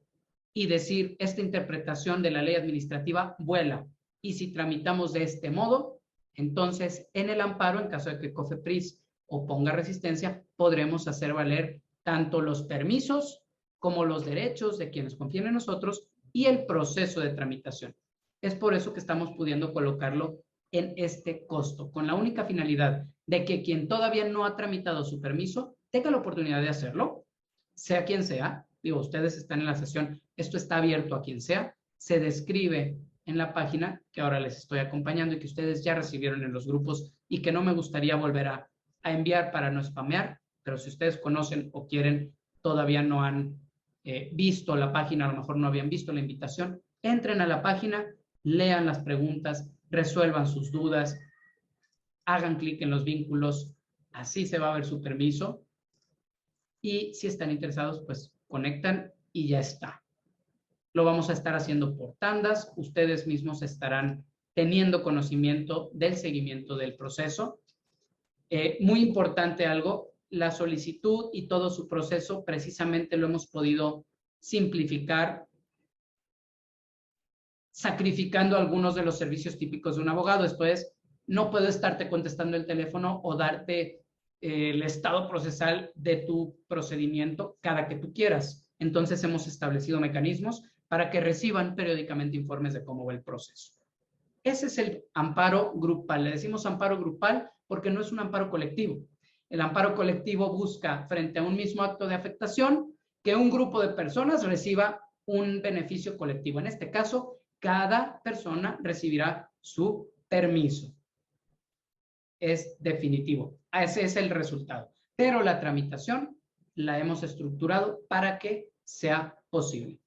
y decir, esta interpretación de la ley administrativa vuela. Y si tramitamos de este modo, entonces en el amparo, en caso de que COFEPRIS oponga resistencia, podremos hacer valer tanto los permisos como los derechos de quienes confíen en nosotros y el proceso de tramitación. Es por eso que estamos pudiendo colocarlo en este costo, con la única finalidad de que quien todavía no ha tramitado su permiso tenga la oportunidad de hacerlo, sea quien sea. Digo, ustedes están en la sesión, esto está abierto a quien sea, se describe en la página que ahora les estoy acompañando y que ustedes ya recibieron en los grupos y que no me gustaría volver a enviar para no spamear, pero si ustedes conocen o quieren, todavía no han visto la página, a lo mejor no habían visto la invitación, entren a la página, lean las preguntas, resuelvan sus dudas, hagan clic en los vínculos, así se va a ver su permiso y si están interesados, pues conectan y ya está. Lo vamos a estar haciendo por tandas, ustedes mismos estarán teniendo conocimiento del seguimiento del proceso. Muy importante algo, la solicitud y todo su proceso precisamente lo hemos podido simplificar sacrificando algunos de los servicios típicos de un abogado. Esto es, no puedo estarte contestando el teléfono o darte el estado procesal de tu procedimiento cada que tú quieras. Entonces hemos establecido mecanismos para que reciban periódicamente informes de cómo va el proceso. Ese es el amparo grupal. Le decimos amparo grupal porque no es un amparo colectivo. El amparo colectivo busca, frente a un mismo acto de afectación, que un grupo de personas reciba un beneficio colectivo. En este caso, cada persona recibirá su permiso. Es definitivo. Ese es el resultado. Pero la tramitación la hemos estructurado para que sea posible.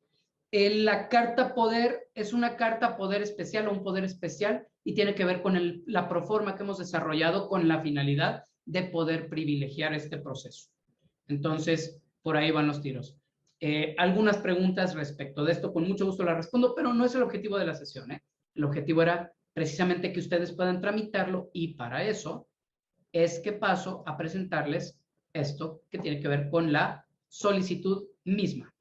La carta poder es una carta poder especial o un poder especial y tiene que ver con la proforma que hemos desarrollado con la finalidad de poder privilegiar este proceso. Entonces, por ahí van los tiros. Algunas preguntas respecto de esto, con mucho gusto las respondo, pero no es el objetivo de la sesión. El objetivo era precisamente que ustedes puedan tramitarlo y para eso es que paso a presentarles esto que tiene que ver con la solicitud misma,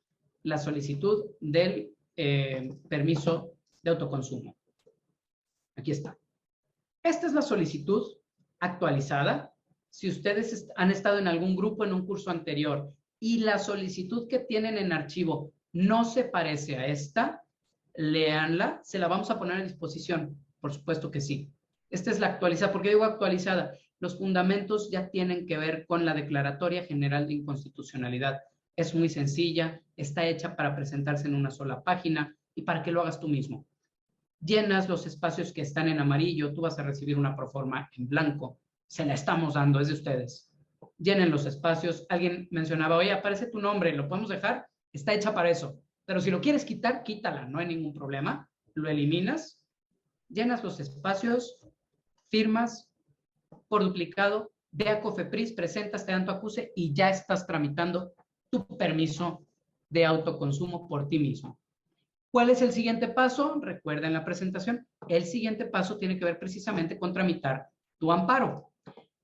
la solicitud del permiso de autoconsumo. Aquí está. Esta es la solicitud actualizada. Si ustedes han estado en algún grupo en un curso anterior y la solicitud que tienen en archivo no se parece a esta, léanla, se la vamos a poner a disposición. Por supuesto que sí. Esta es la actualizada. ¿Por qué digo actualizada? Los fundamentos ya tienen que ver con la Declaratoria General de Inconstitucionalidad. Es muy sencilla, está hecha para presentarse en una sola página y para que lo hagas tú mismo. Llenas los espacios que están en amarillo, tú vas a recibir una proforma en blanco. Se la estamos dando, es de ustedes. Llenen los espacios. Alguien mencionaba, oye, aparece tu nombre, ¿lo podemos dejar? Está hecha para eso. Pero si lo quieres quitar, quítala, no hay ningún problema. Lo eliminas, llenas los espacios, firmas por duplicado, ve a Cofepris, presentas, te dan tu acuse y ya estás tramitando tu permiso de autoconsumo por ti mismo. ¿Cuál es el siguiente paso? Recuerda en la presentación, el siguiente paso tiene que ver precisamente con tramitar tu amparo.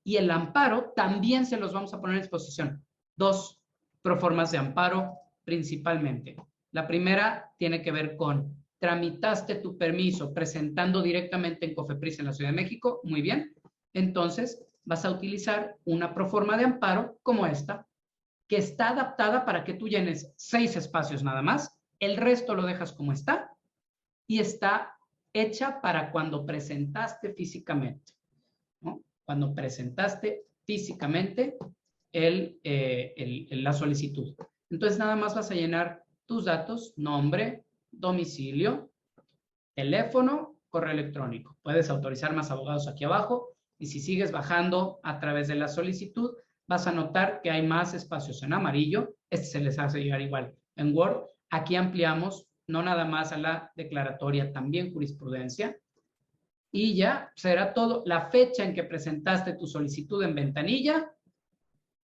Y el amparo también se los vamos a poner en exposición. 2 proformas de amparo principalmente. La primera tiene que ver con tramitaste tu permiso presentando directamente en Cofepris en la Ciudad de México. Muy bien. Entonces, vas a utilizar una proforma de amparo como esta, que está adaptada para que tú llenes 6 espacios nada más. El resto lo dejas como está y está hecha para cuando presentaste físicamente, ¿no? Cuando presentaste físicamente la solicitud. Entonces, nada más vas a llenar tus datos, nombre, domicilio, teléfono, correo electrónico. Puedes autorizar más abogados aquí abajo y si sigues bajando a través de la solicitud, vas a notar que hay más espacios en amarillo. Este se les hace llegar igual en Word. Aquí ampliamos no nada más a la declaratoria, también jurisprudencia. Y ya será todo, la fecha en que presentaste tu solicitud en ventanilla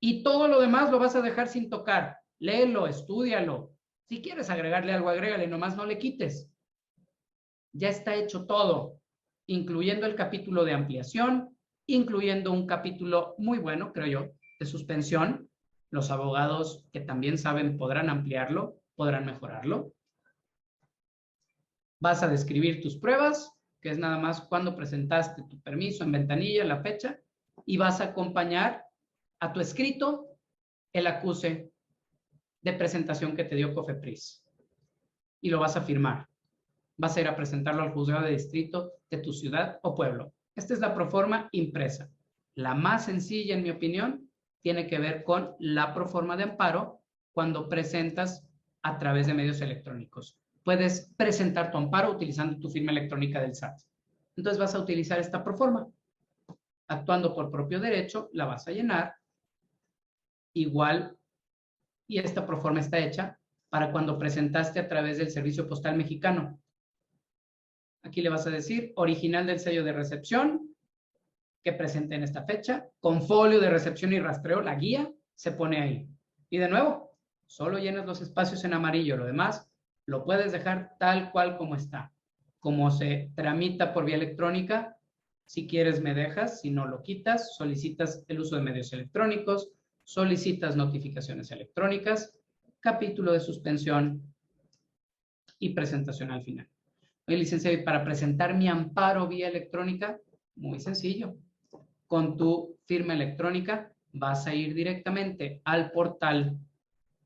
y todo lo demás lo vas a dejar sin tocar. Léelo, estúdialo. Si quieres agregarle algo, agrégale, nomás no le quites. Ya está hecho todo, incluyendo el capítulo de ampliación, incluyendo un capítulo muy bueno, creo yo, de suspensión. Los abogados que también saben podrán ampliarlo, podrán mejorarlo. Vas a describir tus pruebas, que es nada más cuando presentaste tu permiso en ventanilla, la fecha, y vas a acompañar a tu escrito el acuse de presentación que te dio Cofepris. Y lo vas a firmar. Vas a ir a presentarlo al juzgado de distrito de tu ciudad o pueblo. Esta es la proforma impresa. La más sencilla, en mi opinión, tiene que ver con la proforma de amparo cuando presentas a través de medios electrónicos. Puedes presentar tu amparo utilizando tu firma electrónica del SAT. Entonces vas a utilizar esta proforma. Actuando por propio derecho, la vas a llenar. Igual, y esta proforma está hecha para cuando presentaste a través del Servicio Postal Mexicano. Aquí le vas a decir original del sello de recepción que presente en esta fecha, con folio de recepción y rastreo, la guía se pone ahí. Y de nuevo, solo llenas los espacios en amarillo, lo demás lo puedes dejar tal cual como está. Como se tramita por vía electrónica, si quieres me dejas, si no lo quitas, solicitas el uso de medios electrónicos, solicitas notificaciones electrónicas, capítulo de suspensión y presentación al final. Oye, licenciado, y para presentar mi amparo vía electrónica, muy sencillo. Con tu firma electrónica vas a ir directamente al portal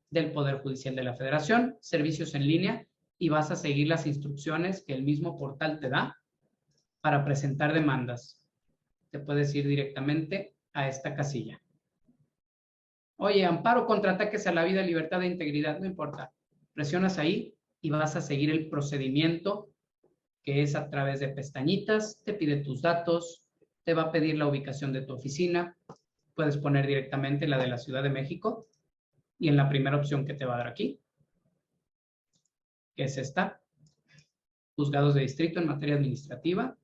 del Poder Judicial de la Federación, servicios en línea, y vas a seguir las instrucciones que el mismo portal te da para presentar demandas. Te puedes ir directamente a esta casilla. Oye, amparo contra ataques a la vida, libertad e integridad, no importa. Presionas ahí y vas a seguir el procedimiento que es a través de pestañitas, te pide tus datos, te va a pedir la ubicación de tu oficina, puedes poner directamente la de la Ciudad de México y en la primera opción que te va a dar aquí, que es esta, juzgados de distrito en materia administrativa,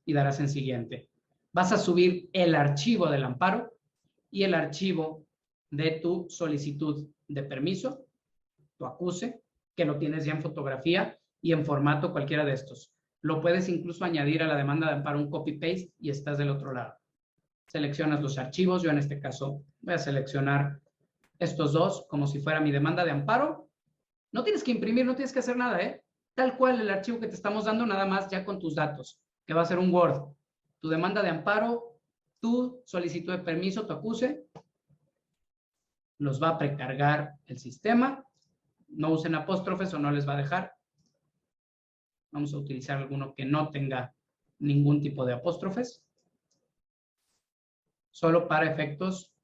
y darás en siguiente. Vas a subir el archivo del amparo y el archivo de tu solicitud de permiso, tu acuse, que lo tienes ya en fotografía y en formato cualquiera de estos. Lo puedes incluso añadir a la demanda de amparo un copy-paste y estás del otro lado. Seleccionas los archivos. Yo en este caso voy a seleccionar estos dos como si fuera mi demanda de amparo. No tienes que imprimir, no tienes que hacer nada, ¿eh? Tal cual el archivo que te estamos dando, nada más ya con tus datos, que va a ser un Word. Tu demanda de amparo, tu solicitud de permiso, tu acuse, los va a precargar el sistema. No usen apóstrofes o no les va a dejar. Vamos a utilizar alguno que no tenga ningún tipo de apóstrofes, solo para efectos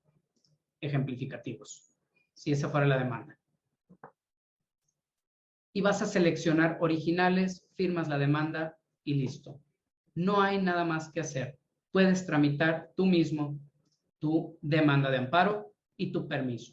ejemplificativos, si esa fuera la demanda. Y vas a seleccionar originales, firmas la demanda y listo. No hay nada más que hacer. Puedes tramitar tú mismo tu demanda de amparo y tu permiso.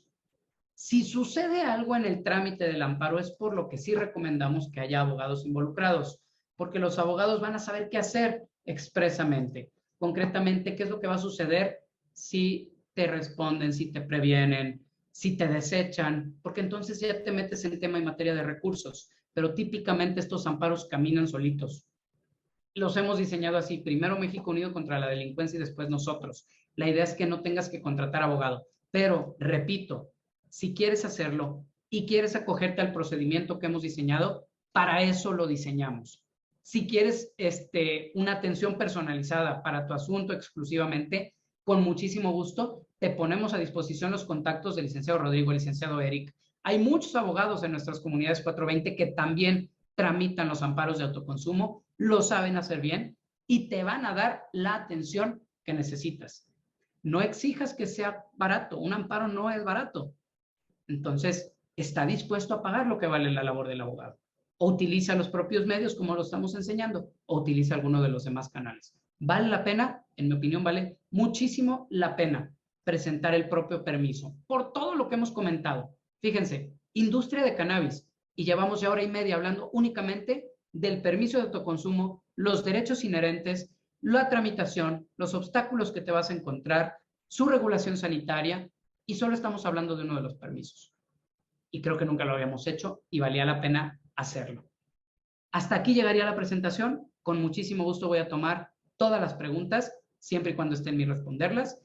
Si sucede algo en el trámite del amparo, es por lo que sí recomendamos que haya abogados involucrados, porque los abogados van a saber qué hacer expresamente. Concretamente, qué es lo que va a suceder si te responden, si te previenen, si te desechan, porque entonces ya te metes en tema y materia de recursos, pero típicamente estos amparos caminan solitos. Los hemos diseñado así, primero México Unido contra la delincuencia y después nosotros. La idea es que no tengas que contratar abogado, pero repito, si quieres hacerlo y quieres acogerte al procedimiento que hemos diseñado, para eso lo diseñamos. Si quieres una atención personalizada para tu asunto exclusivamente, con muchísimo gusto, te ponemos a disposición los contactos del licenciado Rodrigo, el licenciado Eric. Hay muchos abogados en nuestras comunidades 420 que también tramitan los amparos de autoconsumo, lo saben hacer bien y te van a dar la atención que necesitas. No exijas que sea barato, un amparo no es barato. Entonces, está dispuesto a pagar lo que vale la labor del abogado. O utiliza los propios medios como lo estamos enseñando, o utiliza alguno de los demás canales. Vale la pena, en mi opinión, vale muchísimo la pena presentar el propio permiso, por todo lo que hemos comentado. Fíjense, industria de cannabis, y llevamos ya hora y media hablando únicamente del permiso de autoconsumo, los derechos inherentes, la tramitación, los obstáculos que te vas a encontrar, su regulación sanitaria, y solo estamos hablando de uno de los permisos. Y creo que nunca lo habíamos hecho y valía la pena hacerlo. Hasta aquí llegaría la presentación. Con muchísimo gusto voy a tomar todas las preguntas, siempre y cuando esté en mí responderlas.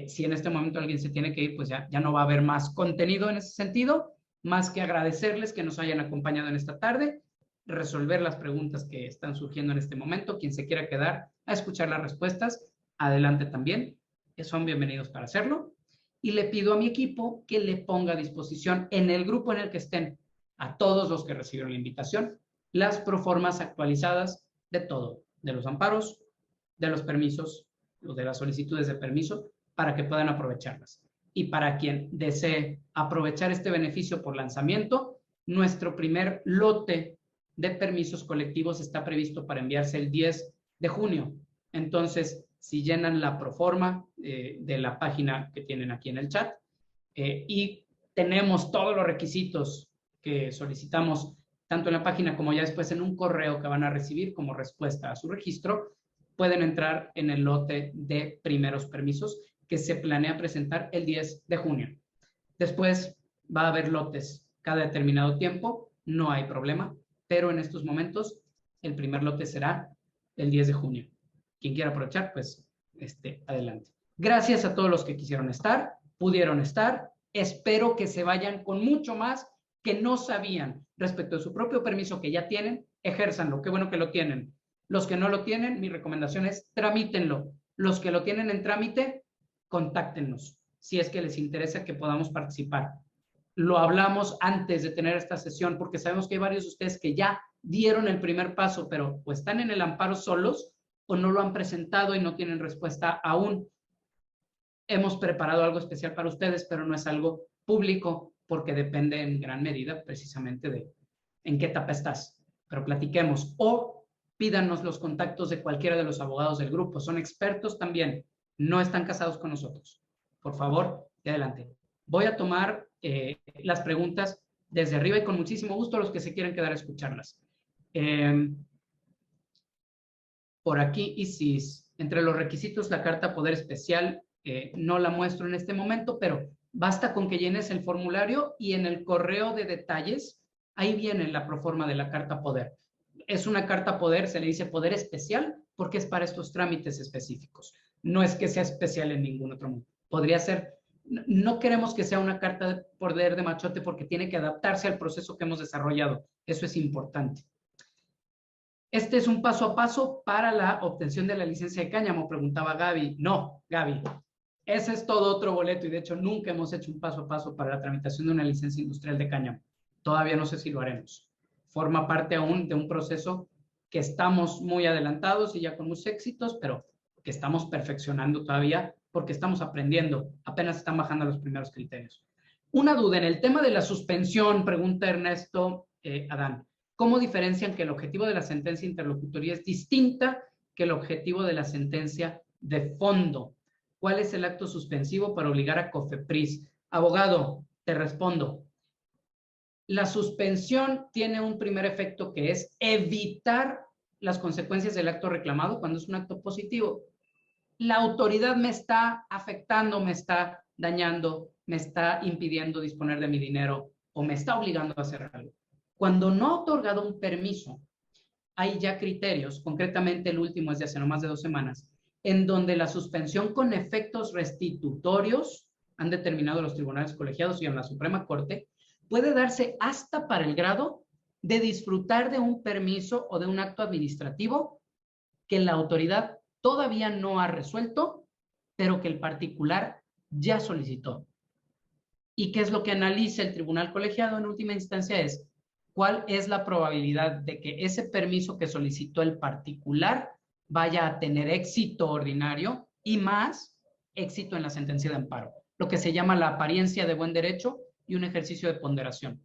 Si en este momento alguien se tiene que ir, pues ya no va a haber más contenido en ese sentido, más que agradecerles que nos hayan acompañado en esta tarde, resolver las preguntas que están surgiendo en este momento. Quien se quiera quedar a escuchar las respuestas, adelante también. Son bienvenidos para hacerlo. Y le pido a mi equipo que le ponga a disposición en el grupo en el que estén a todos los que recibieron la invitación las proformas actualizadas de todo, de los amparos, de los permisos, de las solicitudes de permiso, para que puedan aprovecharlas. Y para quien desee aprovechar este beneficio por lanzamiento, nuestro primer lote de permisos colectivos está previsto para enviarse el 10 de junio. Entonces, si llenan la proforma de la página que tienen aquí en el chat y tenemos todos los requisitos que solicitamos tanto en la página como ya después en un correo que van a recibir como respuesta a su registro, pueden entrar en el lote de primeros permisos que se planea presentar el 10 de junio. Después va a haber lotes cada determinado tiempo, no hay problema, pero en estos momentos el primer lote será el 10 de junio. Quien quiera aprovechar, pues adelante. Gracias a todos los que quisieron estar, pudieron estar. Espero que se vayan con mucho más que no sabían respecto de su propio permiso que ya tienen, ejérzanlo. Qué bueno que lo tienen. Los que no lo tienen, mi recomendación es tramítenlo. Los que lo tienen en trámite, contáctenos si es que les interesa que podamos participar. Lo hablamos antes de tener esta sesión porque sabemos que hay varios de ustedes que ya dieron el primer paso, pero o están en el amparo solos o no lo han presentado y no tienen respuesta aún. Hemos preparado algo especial para ustedes, pero no es algo público porque depende en gran medida precisamente de en qué etapa estás. Pero platiquemos o pídanos los contactos de cualquiera de los abogados del grupo. Son expertos también, no están casados con nosotros. Por favor, de adelante. Voy a tomar las preguntas desde arriba y con muchísimo gusto los que se quieran quedar a escucharlas. Por aquí, Isis, entre los requisitos, la carta poder especial, no la muestro en este momento, pero basta con que llenes el formulario y en el correo de detalles, ahí viene la proforma de la carta poder. Es una carta poder, se le dice poder especial, porque es para estos trámites específicos. No es que sea especial en ningún otro mundo. Podría ser, no queremos que sea una carta de poder de machote porque tiene que adaptarse al proceso que hemos desarrollado. Eso es importante. Este es un paso a paso para la obtención de la licencia de cáñamo, preguntaba Gaby. No, Gaby, ese es todo otro boleto y de hecho nunca hemos hecho un paso a paso para la tramitación de una licencia industrial de cáñamo. Todavía no sé si lo haremos. Forma parte aún de un proceso que estamos muy adelantados y ya con muchos éxitos, pero que estamos perfeccionando todavía porque estamos aprendiendo. Apenas están bajando los primeros criterios. Una duda en el tema de la suspensión, pregunta Ernesto Adán. ¿Cómo diferencian que el objetivo de la sentencia interlocutoria es distinta que el objetivo de la sentencia de fondo? ¿Cuál es el acto suspensivo para obligar a COFEPRIS? Abogado, Te respondo. La suspensión tiene un primer efecto que es evitar las consecuencias del acto reclamado cuando es un acto positivo. La autoridad me está afectando, me está dañando, me está impidiendo disponer de mi dinero o me está obligando a hacer algo. Cuando no ha otorgado un permiso, hay ya criterios, concretamente el último es de hace no más de 2 semanas, en donde la suspensión con efectos restitutorios, han determinado los tribunales colegiados y en la Suprema Corte, puede darse hasta para el grado de disfrutar de un permiso o de un acto administrativo que la autoridad todavía no ha resuelto, pero que el particular ya solicitó. ¿Y qué es lo que analiza el tribunal colegiado en última instancia? Es cuál es la probabilidad de que ese permiso que solicitó el particular vaya a tener éxito ordinario y más éxito en la sentencia de amparo, lo que se llama la apariencia de buen derecho y un ejercicio de ponderación.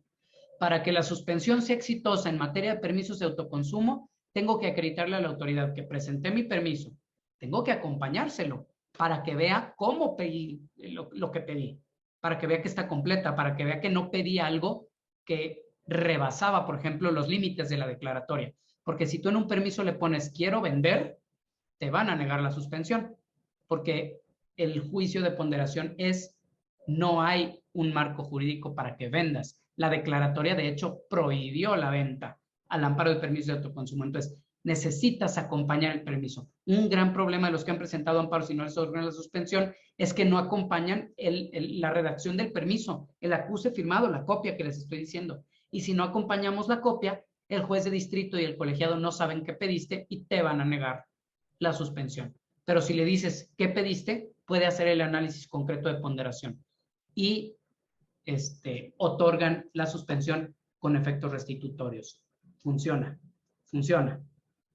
Para que la suspensión sea exitosa en materia de permisos de autoconsumo, tengo que acreditarle a la autoridad que presenté mi permiso, tengo que acompañárselo para que vea cómo pedí lo que pedí, para que vea que está completa, para que vea que no pedí algo que rebasaba, por ejemplo, los límites de la declaratoria. Porque si tú en un permiso le pones quiero vender, te van a negar la suspensión, porque el juicio de ponderación es no hay un marco jurídico para que vendas. La declaratoria, de hecho, prohibió la venta al amparo del permiso de autoconsumo. Entonces, necesitas acompañar el permiso. Un gran problema de los que han presentado amparos y no les otorgan la suspensión es que no acompañan la redacción del permiso, el acuse firmado, la copia que les estoy diciendo. Y si no acompañamos la copia, el juez de distrito y el colegiado no saben qué pediste y te van a negar la suspensión. Pero si le dices qué pediste, puede hacer el análisis concreto de ponderación y otorgan la suspensión con efectos restitutorios. Funciona, funciona.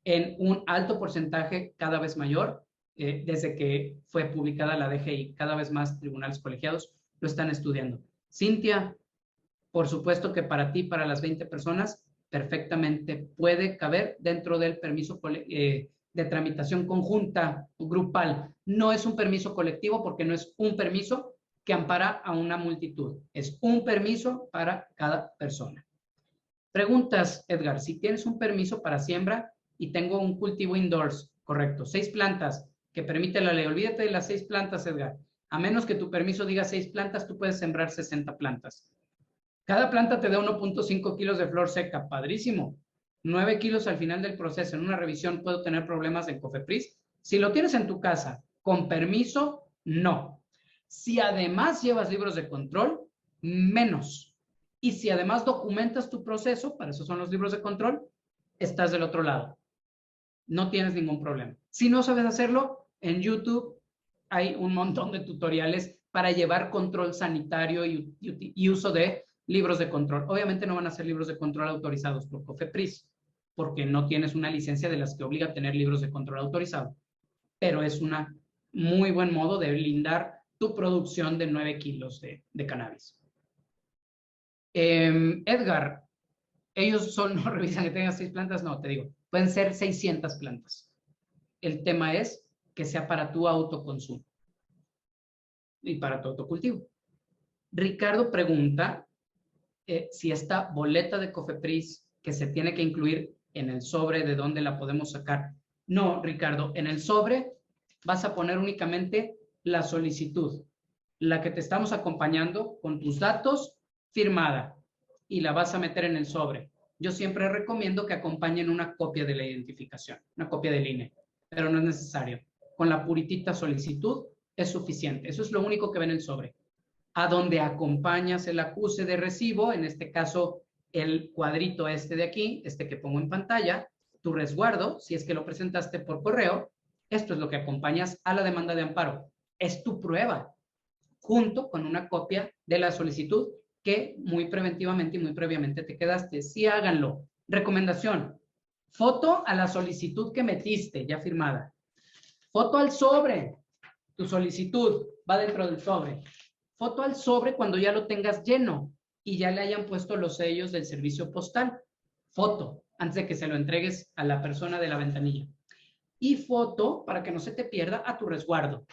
En un alto porcentaje cada vez mayor, desde que fue publicada la DGI, cada vez más tribunales colegiados lo están estudiando. Cintia, por supuesto que para ti, para las 20 personas, perfectamente puede caber dentro del permiso de tramitación conjunta o grupal. No es un permiso colectivo porque no es un permiso que ampara a una multitud. Es un permiso para cada persona. Preguntas, Edgar. Si tienes un permiso para siembra y tengo un cultivo indoors, correcto, 6 plantas que permite la ley. Olvídate de las 6 plantas, Edgar. A menos que tu permiso diga 6 plantas, tú puedes sembrar 60 plantas. Cada planta te da 1.5 kilos de flor seca, padrísimo. 9 kilos al final del proceso. En una revisión puedo tener problemas en COFEPRIS. Si lo tienes en tu casa con permiso, no. Si además llevas libros de control, menos. Y si además documentas tu proceso, para eso son los libros de control, estás del otro lado. No tienes ningún problema. Si no sabes hacerlo, en YouTube hay un montón de tutoriales para llevar control sanitario y uso de libros de control. Obviamente no van a ser libros de control autorizados por COFEPRIS, porque no tienes una licencia de las que obliga a tener libros de control autorizado. Pero es un muy buen modo de blindar tu producción de 9 kilos de cannabis. Edgar, ellos no revisan que tengas 6 plantas, no, te digo, pueden ser 600 plantas. El tema es que sea para tu autoconsumo y para tu autocultivo. Ricardo pregunta si esta boleta de COFEPRIS que se tiene que incluir en el sobre, ¿de dónde la podemos sacar? No, Ricardo, en el sobre vas a poner únicamente la solicitud, la que te estamos acompañando con tus datos firmada y la vas a meter en el sobre. Yo siempre recomiendo que acompañen una copia de la identificación, una copia del INE, pero no es necesario. Con la puritita solicitud es suficiente. Eso es lo único que ve en el sobre. A donde acompañas el acuse de recibo, en este caso el cuadrito de aquí, que pongo en pantalla, tu resguardo, si es que lo presentaste por correo, esto es lo que acompañas a la demanda de amparo. Es tu prueba, junto con una copia de la solicitud que muy preventivamente y muy previamente te quedaste. Sí, háganlo. Recomendación, foto a la solicitud que metiste, ya firmada. Foto al sobre, tu solicitud va dentro del sobre. Foto al sobre cuando ya lo tengas lleno y ya le hayan puesto los sellos del servicio postal. Foto, antes de que se lo entregues a la persona de la ventanilla. Y foto, para que no se te pierda, a tu resguardo.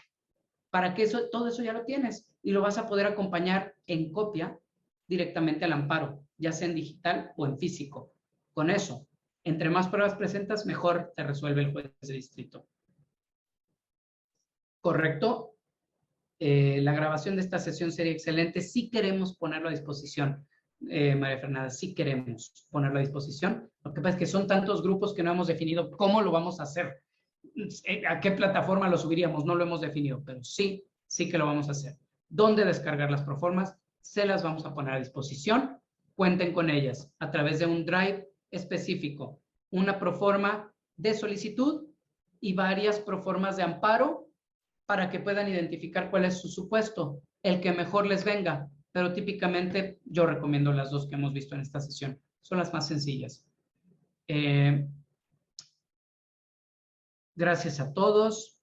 Para que todo eso ya lo tienes. y lo vas a poder acompañar en copia directamente al amparo, ya sea en digital o en físico. Con eso, entre más pruebas presentas, mejor te resuelve el juez de distrito. ¿Correcto? La grabación de esta sesión sería excelente. Sí queremos ponerlo a disposición, María Fernanda, sí queremos ponerlo a disposición. Lo que pasa es que son tantos grupos que no hemos definido cómo lo vamos a hacer. ¿A qué plataforma lo subiríamos? No lo hemos definido, pero sí, sí que lo vamos a hacer. ¿Dónde descargar las proformas? Se las vamos a poner a disposición. Cuenten con ellas a través de un drive específico, una proforma de solicitud y varias proformas de amparo para que puedan identificar cuál es su supuesto, el que mejor les venga, pero típicamente yo recomiendo las dos que hemos visto en esta sesión, son las más sencillas. Gracias a todos.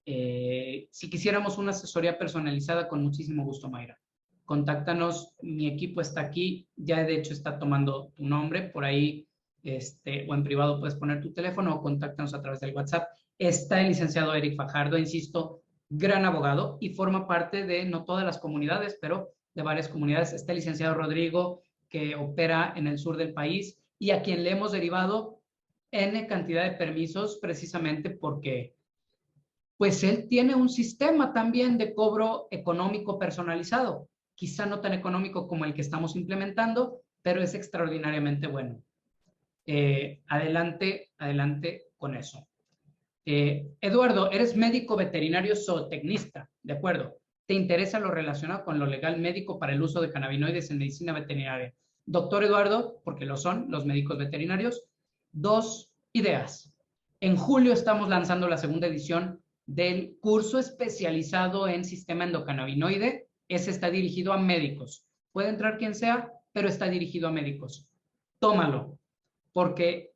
Si quisiéramos una asesoría personalizada, con muchísimo gusto, Mayra. Contáctanos, mi equipo está aquí, ya de hecho está tomando tu nombre, por ahí, o en privado puedes poner tu teléfono o contáctanos a través del WhatsApp. Está el licenciado Eric Fajardo, insisto, gran abogado y forma parte de, no todas las comunidades, pero de varias comunidades. Está el licenciado Rodrigo, que opera en el sur del país y a quien le hemos derivado N cantidad de permisos precisamente porque pues él tiene un sistema también de cobro económico personalizado, quizá no tan económico como el que estamos implementando, pero es extraordinariamente bueno. Adelante con eso. Eduardo, eres médico veterinario zootecnista, ¿de acuerdo? ¿Te interesa lo relacionado con lo legal médico para el uso de cannabinoides en medicina veterinaria? Doctor Eduardo, porque lo son los médicos veterinarios, 2 ideas. En julio estamos lanzando la segunda edición del curso especializado en sistema endocannabinoide. Ese está dirigido a médicos. Puede entrar quien sea, pero está dirigido a médicos. Tómalo, porque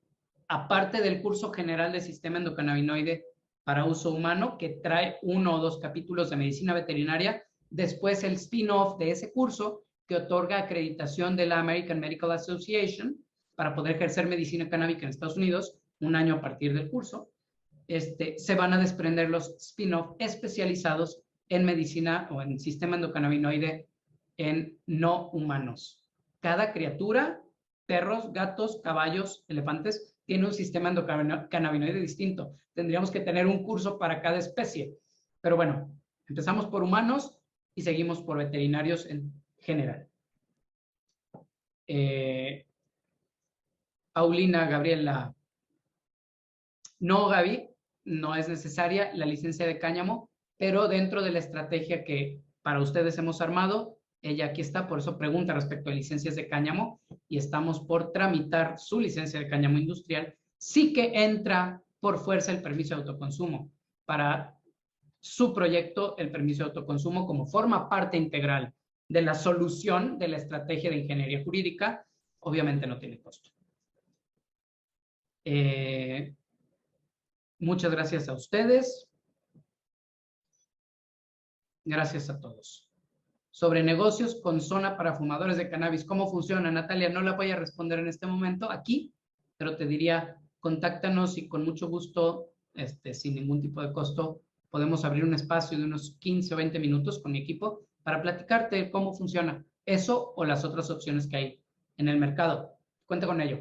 aparte del curso general de sistema endocannabinoide para uso humano, que trae 1 o 2 capítulos de medicina veterinaria, después el spin-off de ese curso que otorga acreditación de la American Medical Association para poder ejercer medicina canábica en Estados Unidos, 1 año a partir del curso. Se van a desprender los spin-off especializados en medicina o en sistema endocannabinoide en no humanos. Cada criatura, perros, gatos, caballos, elefantes, tiene un sistema endocannabinoide distinto. Tendríamos que tener un curso para cada especie. Pero bueno, empezamos por humanos y seguimos por veterinarios en general. Paulina, Gabriela. No, Gaby, no es necesaria la licencia de cáñamo, pero dentro de la estrategia que para ustedes hemos armado, ella aquí está, por eso pregunta respecto a licencias de cáñamo y estamos por tramitar su licencia de cáñamo industrial. Sí que entra por fuerza el permiso de autoconsumo. Para su proyecto, el permiso de autoconsumo, como forma parte integral de la solución de la estrategia de ingeniería jurídica, obviamente no tiene costo. Muchas gracias a ustedes. Gracias a todos. Sobre negocios con zona para fumadores de cannabis, ¿cómo funciona? Natalia, no la voy a responder en este momento aquí, pero te diría, contáctanos y con mucho gusto, sin ningún tipo de costo, podemos abrir un espacio de unos 15 o 20 minutos con mi equipo para platicarte cómo funciona eso o las otras opciones que hay en el mercado. Cuenta con ello.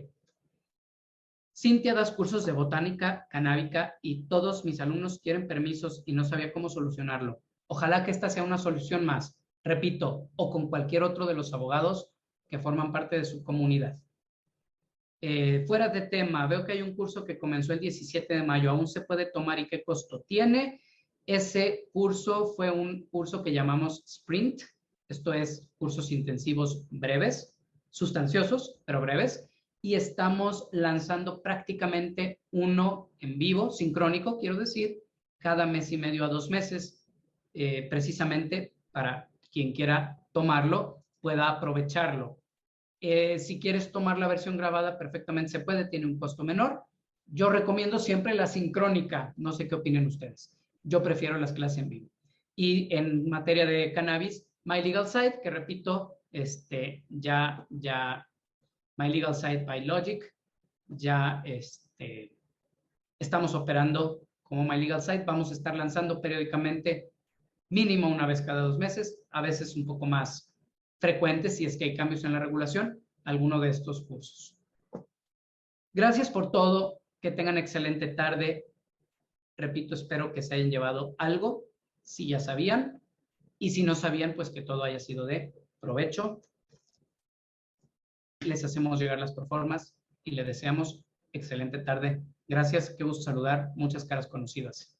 Cintia, das cursos de botánica canábica y todos mis alumnos quieren permisos y no sabía cómo solucionarlo. Ojalá que esta sea una solución más, repito, o con cualquier otro de los abogados que forman parte de su comunidad. Fuera de tema, veo que hay un curso que comenzó el 17 de mayo, ¿aún se puede tomar y qué costo tiene? Ese curso fue un curso que llamamos Sprint, esto es cursos intensivos breves, sustanciosos, pero breves, y estamos lanzando prácticamente uno en vivo, sincrónico, quiero decir, cada mes y medio a 2 meses, precisamente para quien quiera tomarlo, pueda aprovecharlo. Si quieres tomar la versión grabada, perfectamente se puede, tiene un costo menor. Yo recomiendo siempre la sincrónica, no sé qué opinen ustedes. Yo prefiero las clases en vivo. Y en materia de cannabis, My Legal Site, que repito, My Legal Site by Logic, ya estamos operando como My Legal Site. Vamos a estar lanzando periódicamente mínimo una vez cada 2 meses, a veces un poco más frecuente si es que hay cambios en la regulación, alguno de estos cursos. Gracias por todo, que tengan excelente tarde. Repito, espero que se hayan llevado algo, si ya sabían, y si no sabían, pues que todo haya sido de provecho. Les hacemos llegar las proformas y les deseamos excelente tarde. Gracias, qué gusto saludar, muchas caras conocidas.